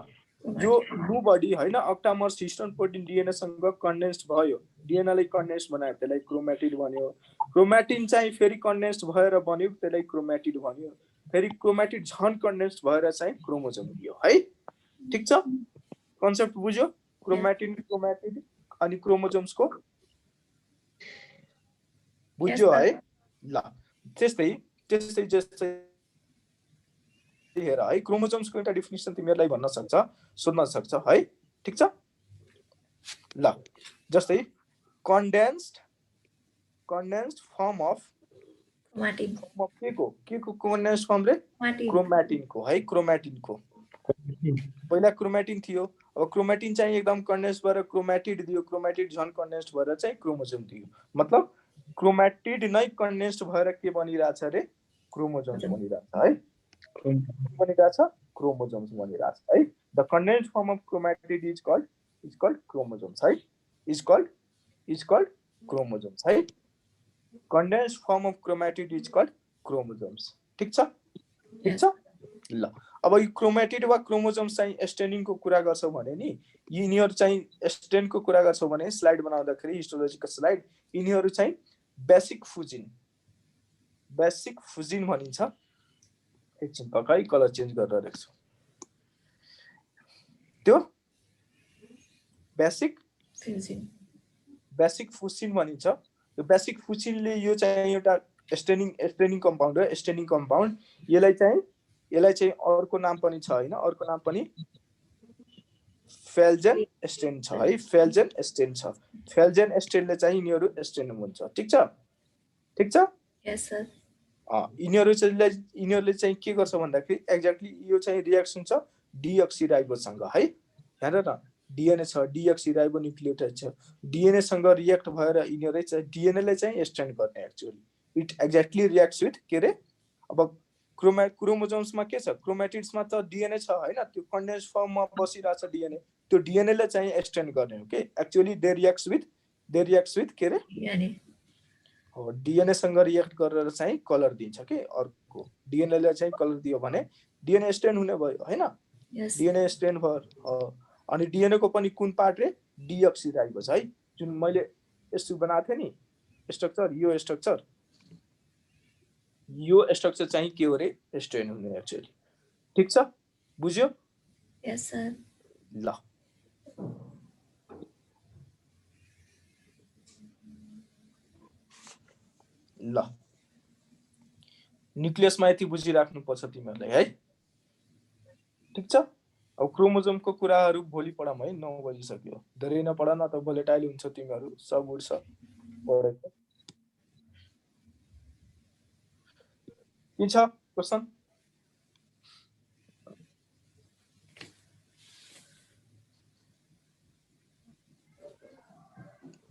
यो न्यू बडी हैन अक्टामर्स हिस्टोन प्रोटिन डीएनए सँग कन्डेन्स्ड भयो डीएनए लाई कन्डेन्स्ड बनायो त्यसलाई क्रोमेटिड भन्यो क्रोमेटिन चाहिँ फेरि कन्डेन्स्ड भएर बन्यो त्यसलाई क्रोमेटिड भन्यो फेरि क्रोमेटिड झन कन्डेन्स्ड भएर चाहिँ क्रोमोजोम दियो है ठीक छ कन्सेप्ट बुझ्यो क्रोमेटिड अनि क्रोमोजोम्सको बुझ्यो है ल त्यस्तै जस्तै हेर है क्रोमोजोम्सको एउटा डेफिनेसन तिमीहरूलाई सोध्न सक्छ है ठीक छ ल जस्तै कन्डेन्स्ड फर्म अफ के को कन्डेन्स्ड फर्म रे क्रोमेटिनको पहिला क्रोमेटिन थियो अब क्रोमेटिन चाहिँ एकदम कन्डेन्स्ड भएर क्रोमेटिड दियो क्रोमेटिड झन कन्डेन्स्ड भएर चाहिँ क्रोमोजोम दियो मतलब क्रोमेटिड नै कन्डेन्स्ड भएर के बनिरहेछ रे क्रोमोजोम्स बनिरहेछ है क्रोमोजोम्स बनिरहेछ है the condensed form of chromatid is called chromosomes है इज कल्ड क्रोमोजोम्स है condensed form of chromatid is called chromosomes ठीक छ ल अब यो क्रोमेटिड वा क्रोमोजोम्स चाहिँ एक्सटेन्डिङको कुरा गर्छौ भने नि यिनीहरु चाहिँ एक्सटेन्डको कुरा गर्छौ भने स्लाइड बनाउँदाखेरि हिस्टोलोजीको स्लाइड यिनीहरु चाहिँ बेसिक फुजिन भनिन्छ एकछिन पक्कै कलर चेन्ज गरेर राख्छु त्यो बेसिक फुजिन भनिन्छ यो बेसिक फुजिनले यो चाहिँ एउटा एक्सटेन्डिङ कम्पाउन्ड हो एक्सटेन्डिङ कम्पाउन्ड यसलाई चाहिँ अर्को नाम पनि छ हैन अर्को नाम पनि फेल्जेन एक्सटेन्ड छ है फेल्जेन एक्सटेन्डले चाहिँ यिनीहरु एक्सटेन्ड हुन्छ ठीक छ यस सर यिनीहरुले चाहिँ के गर्छ भन्दाखेरि एक्ज्याक्टली यो चाहिँ रिएक्सन छ डीअक्सिराइबोसँग है हेर न डीएनए छ डीअक्सिराइबो न्यूक्लियोटाइड छ डीएनए सँग रिएक्ट भएर यिनीहरुले चाहिँ डीएनए ले चाहिँ एक्सटेन्ड गर्ने actually it exactly reacts with के रे अब क्रोमोजोम्समा के छ क्रोमेटिड्समा त डीएनए छ हैन त्यो कन्डेन्स्ड फर्ममा बसिरहेछ डीएनए त्यो डीएनए ले चाहिँ एक्सटेन्ड गर्ने हो के एक्चुअली दे रिएक्ट्स विथ के रे हो डीएनए सँग रिएक्ट गरेर चाहिँ कलर दिन्छ के अर्को डीएनए ले चाहिँ कलर दियो भने डीएनए एक्सटेन्ड हुने भयो हैन डीएनए एक्सटेन्ड भयो अनि डीएनए को पनि कुन पार्ट रे डीअक्सिराइबोस है जुन मैले यस्तो बनाएको थिएँ नि स्ट्रक्चर यो स्ट्रक्चर चाहिँ के हो रे एक्सटेन्ड हुने एक्चुअली ठीक छ बुझ्यो Yes, sir. ल ल न्युक्लियसमा यति बुझिराख्नुपर्छ तिमीहरूले है ठिक छ अब क्रोमोजोमको कुराहरू भोलि पढाउँ है 9 बजिसक्यो धेरै नपढा न त भोलेटाइल हुन्छ तिमीहरू सब उड्छ पढेको के छ क्वेसन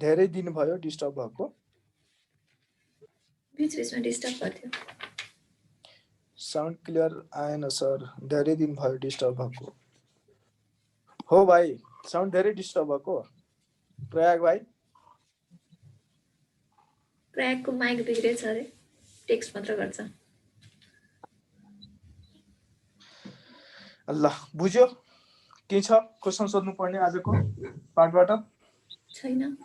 धेरै दिन भयो डिस्टर्ब भएको बीच-बीचमा डिस्टर्ब गर्थ्यो। साउन्ड क्लियर आएन सर धेरै दिन भयो डिस्टर्ब भएको हो भाइ साउन्ड धेरै डिस्टर्ब भएको प्रयाग भाइ प्रयागको माइक बिग्रेछ अरे टेक्स्ट मात्र गर्छ। ल बुझ्यो के छ क्वेसन सोध्नु पर्ने आजको पार्टबाट छैन।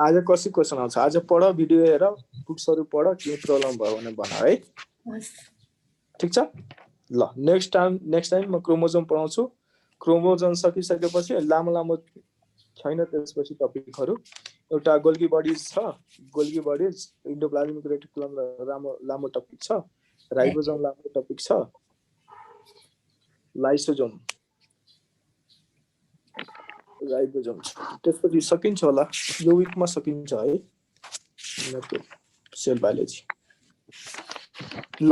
आज कसै क्वेसन आउँछ आज पढ भिडियो हेर बुक्सहरु पढ के प्रब्लम भयो भने भन है हस्। ठीक छ ल नेक्स्ट टाइम म क्रोमोजोम पढाउँछु क्रोमोजोम सकिसकेपछि लामो लामो छैन त्यसपछि टपिकहरु एउटा गोल्गी बडीज छ गोल्गी बडीज इन्डोप्लाज्मिक रेटिकुलम लामो लामो टपिक छ राइबोसोम लामो टपिक छ लाइसोसोम राइबोसोम त्यसपछि सकिन्छ होला यो वीकमा सकिन्छ है यिनीहरुको सेल बायोलोजी ल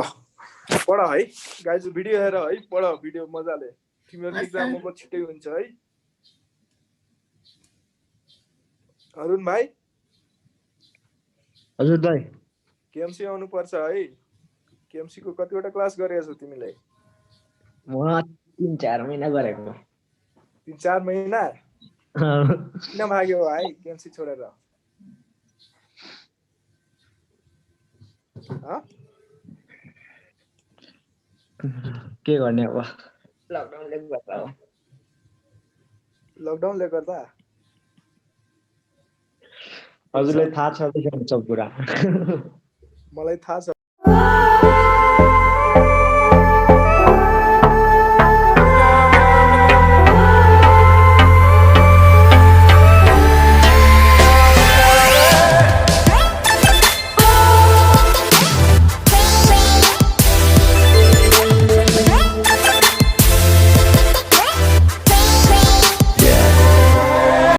पढ है गाइज भिडियो हेर है पढ भिडियो मजाले तिम्रो एक्जाममा छिटै हुन्छ है अरुण भाइ हजुर दाइ केएमसी आउनु पर्छ है केएमसी को कतिवटा क्लास गरेछौ तिमीले म 3-4 महिना गरेको 3-4 महिना किन भाग्यो भाइ केएमसी छोडेर के गर्ने अब लकडाउनले गर्दा हजुरलाई थाहा छ सब कुरा मलाई थाहा छ